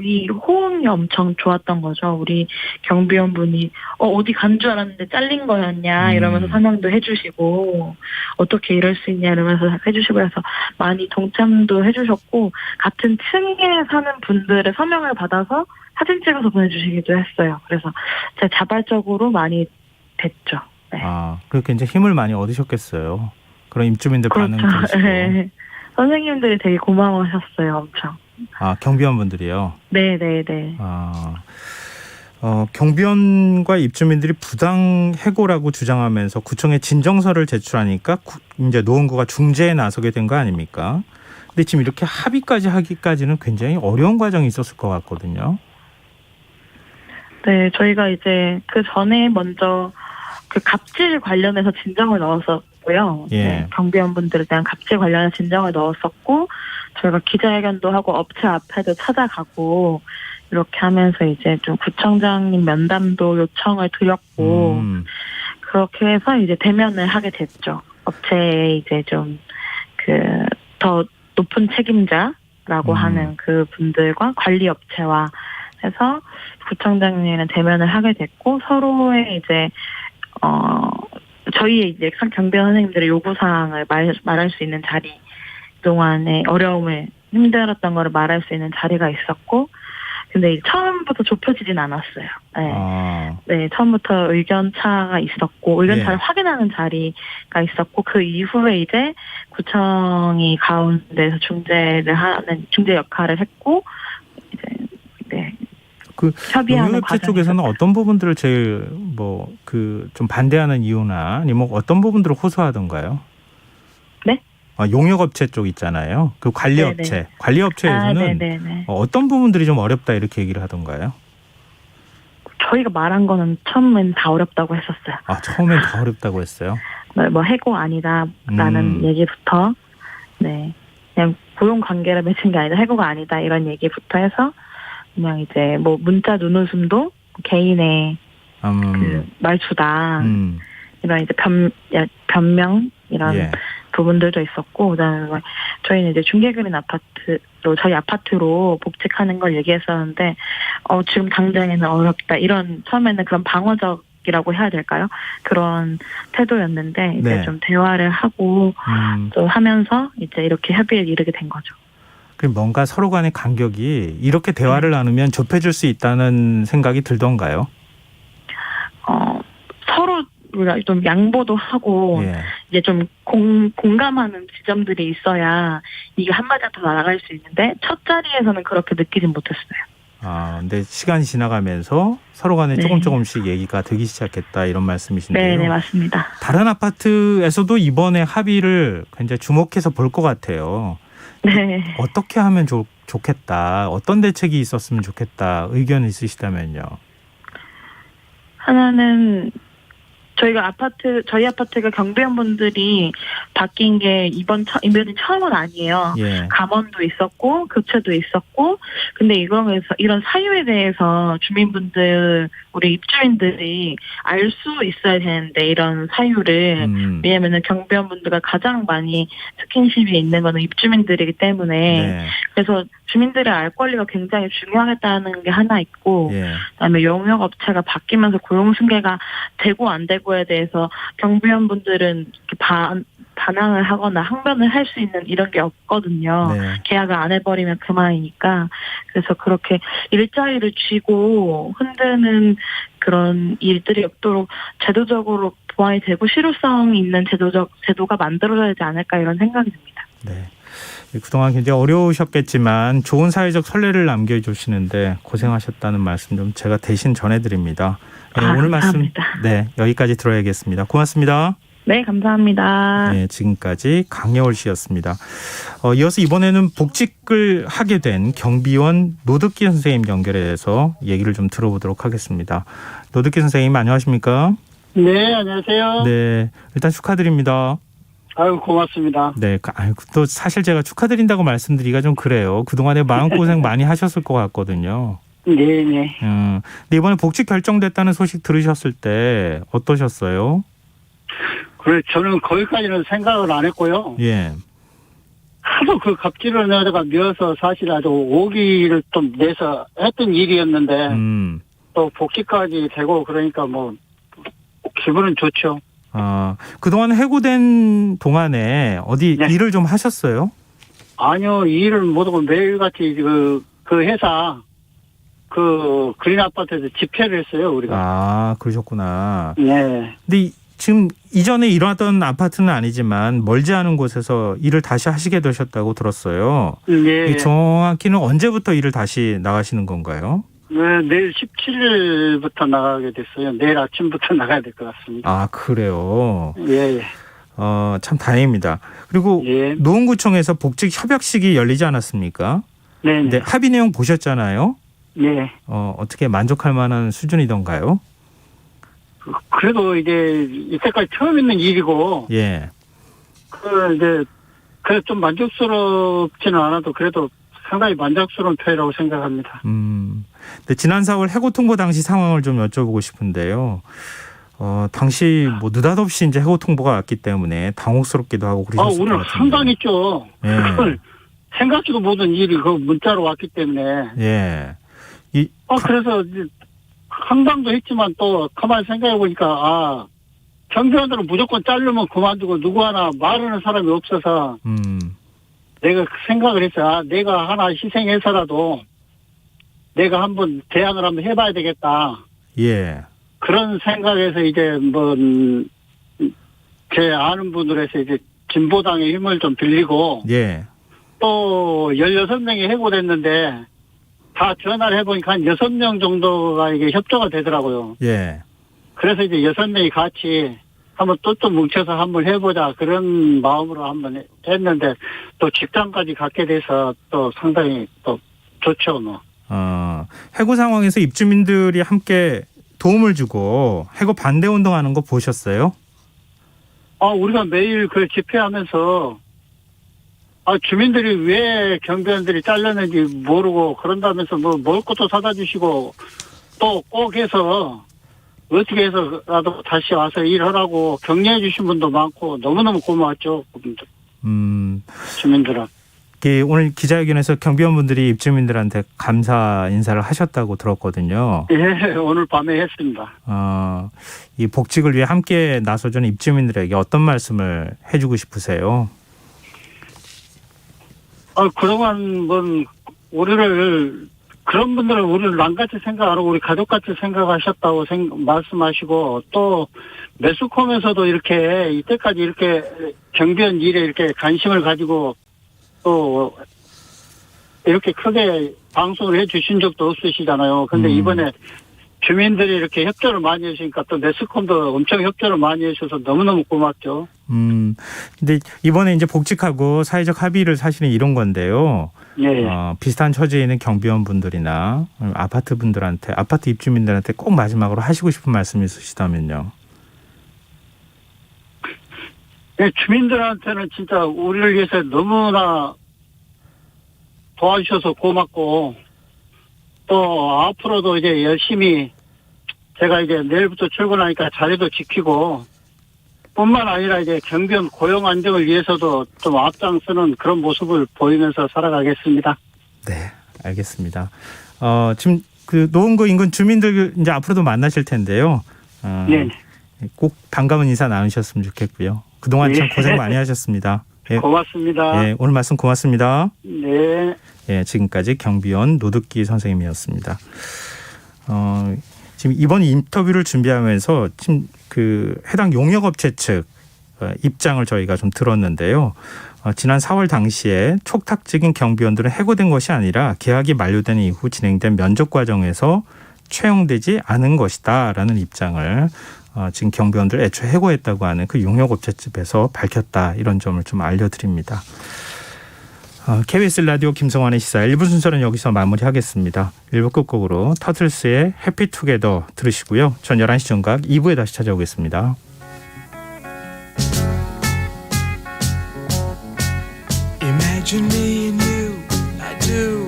이 호응이 엄청 좋았던 거죠. 우리 경비원분이 어디 간 줄 알았는데 잘린 거였냐 이러면서 설명도 해주시고 어떻게 이럴 수 있냐 이러면서 해주시고 해서 많이 동참도 해주셨고 같은 층에 사는 분들의 서명을 받아서 사진 찍어서 보내주시기도 했어요. 그래서 제가 자발적으로 많이 됐죠. 네. 아, 그렇게 이제 힘을 많이 얻으셨겠어요. 그런 입주민들 반응 그렇죠. 들으시고. 네. 선생님들이 되게 고마워하셨어요. 엄청. 아, 경비원분들이요? 네네네. 아, 경비원과 입주민들이 부당 해고라고 주장하면서 구청에 진정서를 제출하니까 이제 노원구가 중재에 나서게 된 거 아닙니까? 근데 지금 이렇게 합의까지 하기까지는 굉장히 어려운 과정이 있었을 것 같거든요. 네, 저희가 이제 그 전에 먼저 그 갑질 관련해서 진정을 넣었었고요. 예. 네, 경비원분들에 대한 갑질 관련해서 진정을 넣었었고, 저희가 기자회견도 하고 업체 앞에도 찾아가고, 이렇게 하면서 이제 좀 구청장님 면담도 요청을 드렸고, 그렇게 해서 이제 대면을 하게 됐죠. 업체에 이제 좀 더 높은 책임자라고 하는 그 분들과 관리 업체와 해서 구청장님이랑 대면을 하게 됐고 서로의 이제 저희의 이제 경비원 선생님들의 요구 사항을 말할 수 있는 자리, 그동안의 어려움을 힘들었던 거를 말할 수 있는 자리가 있었고, 근데 처음부터 좁혀지진 않았어요. 네. 네, 처음부터 의견차가 있었고, 의견차를 확인하는 자리가 있었고, 그 이후에 이제 구청이 가운데서 중재 역할을 했고, 이제, 네. 그 협의하는 용역업체 쪽에서는 어떤 부분들을 제일 좀 반대하는 이유나 아니면 어떤 부분들을 호소하던가요? 네? 용역업체 쪽 있잖아요. 그 관리업체. 네네. 관리업체에서는 어떤 부분들이 좀 어렵다 이렇게 얘기를 하던가요? 저희가 말한 거는 처음엔 다 어렵다고 했었어요. 아, 처음엔 다 어렵다고 했어요? 뭐 해고 아니다라는 얘기부터, 네, 그냥 고용 관계를 맺은 게 아니다, 해고가 아니다 이런 얘기부터 해서 그냥 이제 뭐 문자 눈웃음도 개인의 그 말투다 이런 이제 변명 이런 부분들도 있었고, 그다음에 저희는 이제 중개그린 아파트로 저희 아파트로 복직하는 걸 얘기했었는데 지금 당장에는 어렵다 이런 처음에는 그런 방어적이라고 해야 될까요? 그런 태도였는데 이제 좀 대화를 하고 또 하면서 이제 이렇게 협의에 이르게 된 거죠. 그럼 뭔가 서로 간의 간격이 이렇게 대화를 나누면 좁혀질 수 있다는 생각이 들던가요? 서로 우리가 좀 양보도 하고 이제 좀 공감하는 지점들이 있어야 이게 한마디 더 나아갈 수 있는데 첫 자리에서는 그렇게 느끼진 못했어요. 아, 근데 시간이 지나가면서 서로 간에 조금씩 얘기가 되기 시작했다 이런 말씀이신데요. 네, 맞습니다. 다른 아파트에서도 이번에 합의를 굉장히 주목해서 볼 것 같아요. 네. 어떻게 하면 좋겠다. 어떤 대책이 있었으면 좋겠다. 의견 있으시다면요. 하나는 저희 아파트가 경비원분들이 바뀐 게 이번이 처음은 아니에요. 감원도 있었고 교체도 있었고, 근데 이런 사유에 대해서 주민분들, 우리 입주민들이 알 수 있어야 되는데 이런 사유를 왜냐면은 경비원분들과 가장 많이 스킨십이 있는 거는 입주민들이기 때문에 그래서 주민들의 알 권리가 굉장히 중요하겠다는 게 하나 있고, 그다음에 용역업체가 바뀌면서 고용승계가 되고 안 되고에 대해서 경비원분들은 반항을 하거나 항변을 할 수 있는 이런 게 없거든요. 계약을 안 해버리면 그만이니까. 그래서 그렇게 일자리를 쥐고 흔드는 그런 일들이 없도록 제도적으로 보완이 되고 실효성 있는 제도가 만들어져야 되지 않을까 이런 생각이 듭니다. 네. 그동안 굉장히 어려우셨겠지만 좋은 사회적 선례를 남겨주시는데 고생하셨다는 말씀 좀 제가 대신 전해드립니다. 오늘 감사합니다. 말씀 여기까지 들어야겠습니다. 고맙습니다. 네, 감사합니다. 네, 지금까지 강여울 씨였습니다. 이어서 이번에는 복직을 하게 된 경비원 노득기 선생님 연결해서 얘기를 좀 들어보도록 하겠습니다. 노득기 선생님 안녕하십니까? 네, 안녕하세요. 네, 일단 축하드립니다. 아유, 고맙습니다. 네, 또 사실 제가 축하드린다고 말씀드리기가 좀 그래요. 그동안에 마음고생 많이 하셨을 것 같거든요. 네네. 근데 이번에 복직 결정됐다는 소식 들으셨을 때 어떠셨어요? 그래, 저는 거기까지는 생각을 안 했고요. 예. 하도 그 갑질을 내다가 미워서 사실 아주 오기를 좀 내서 했던 일이었는데, 또 복귀까지 되고 그러니까 뭐, 기분은 좋죠. 그동안 해고된 동안에 어디 네. 일을 좀 하셨어요? 아니요, 이 일을 못하고 매일같이 그 회사, 그 그린 아파트에서 집회를 했어요, 우리가. 그러셨구나. 네. 근데 지금 이전에 일하던 아파트는 아니지만 멀지 않은 곳에서 일을 다시 하시게 되셨다고 들었어요. 네. 정확히는 언제부터 일을 다시 나가시는 건가요? 네, 내일 17일부터 나가게 됐어요. 내일 아침부터 나가야 될 것 같습니다. 그래요. 예. 참 다행입니다. 그리고 예. 노원구청에서 복직 협약식이 열리지 않았습니까? 네. 근데 합의 내용 보셨잖아요. 네. 어떻게 만족할 만한 수준이던가요? 그래도 이제 이때까지 처음 있는 일이고, 예. 그래도 좀 만족스럽지는 않아도 그래도 상당히 만족스러운 편이라고 생각합니다. 근데 지난 4월 해고 통보 당시 상황을 좀 여쭤보고 싶은데요. 당시 뭐 느닷없이 이제 해고 통보가 왔기 때문에 당혹스럽기도 하고 그러셨을 것 우리는 같은데. 황당했죠. 예. 그걸 생각지도 못한 일이 그 문자로 왔기 때문에. 예. 그래서 이제 황당도 했지만 또 가만히 생각해 보니까 경비원들은 무조건 자르면 그만두고 누구 하나 말하는 사람이 없어서 내가 생각을 했어요. 내가 하나 희생해서라도 내가 한번 대안을 한번 해봐야 되겠다. 예. 그런 생각에서 이제 제 아는 분들에서 이제 진보당의 힘을 좀 빌리고 예. 또 16명이 해고됐는데 다 전화를 해보니까 한 6명 정도가 이게 협조가 되더라고요. 예. 그래서 이제 6명이 같이 한번 또 뭉쳐서 한번 해보자 그런 마음으로 한번 했는데 또 직장까지 갖게 돼서 또 상당히 또 좋죠 뭐. 해고 상황에서 입주민들이 함께 도움을 주고 해고 반대 운동하는 거 보셨어요? 우리가 매일 그 집회하면서 주민들이 왜 경비원들이 잘렸는지 모르고 그런다면서 뭐 먹을 것도 사다 주시고 또 꼭 해서 어떻게 해서라도 다시 와서 일하라고 격려해 주신 분도 많고 너무너무 고마웠죠. 주민들은. 오늘 기자회견에서 경비원분들이 입주민들한테 감사 인사를 하셨다고 들었거든요. 예, 오늘 밤에 했습니다. 이 복직을 위해 함께 나서주는 입주민들에게 어떤 말씀을 해주고 싶으세요? 그동안 그런 분들은 우리를 남같이 생각 안 하고 우리 가족같이 생각하셨다고 말씀하시고 또 매스컴에서도 이렇게 이때까지 이렇게 경비원 일에 이렇게 관심을 가지고 또 이렇게 크게 방송을 해 주신 적도 없으시잖아요. 근데 이번에 주민들이 이렇게 협조를 많이 해주시니까 또 매스컴도 엄청 협조를 많이 해주셔서 너무너무 고맙죠. 근데 이번에 이제 복직하고 사회적 합의를 사실은 이런 건데요. 예. 비슷한 처지에 있는 경비원분들이나 아파트 분들한테, 아파트 입주민들한테 꼭 마지막으로 하시고 싶은 말씀이 있으시다면요. 네, 주민들한테는 진짜 우리를 위해서 너무나 도와주셔서 고맙고 또 앞으로도 이제 열심히 제가 이제 내일부터 출근하니까 자리도 지키고 뿐만 아니라 이제 경비원 고용 안정을 위해서도 좀 앞장서는 그런 모습을 보이면서 살아가겠습니다. 네, 알겠습니다. 지금 그 노원구 인근 주민들 이제 앞으로도 만나실 텐데요. 네. 꼭 반가운 인사 나누셨으면 좋겠고요. 그동안 참 고생 많이 하셨습니다. 예, 고맙습니다. 예, 오늘 말씀 고맙습니다. 네. 예, 지금까지 경비원 노득기 선생님이었습니다. 지금 이번 인터뷰를 준비하면서 지금 그 해당 용역업체 측 입장을 저희가 좀 들었는데요. 지난 4월 당시에 촉탁적인 경비원들은 해고된 것이 아니라 계약이 만료된 이후 진행된 면접 과정에서 채용되지 않은 것이다라는 입장을 지금 경비원들 애초에 해고했다고 하는 그 용역업체 측에서 밝혔다. 이런 점을 좀 알려드립니다. KBS 라디오 김성환의 시사 1부 순서는 여기서 마무리하겠습니다. 1부 끝곡으로 터틀스의 해피투게더 들으시고요. 전 11시 정각 2부에 다시 찾아오겠습니다. Imagine me and you, I do.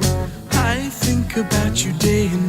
I think about you day and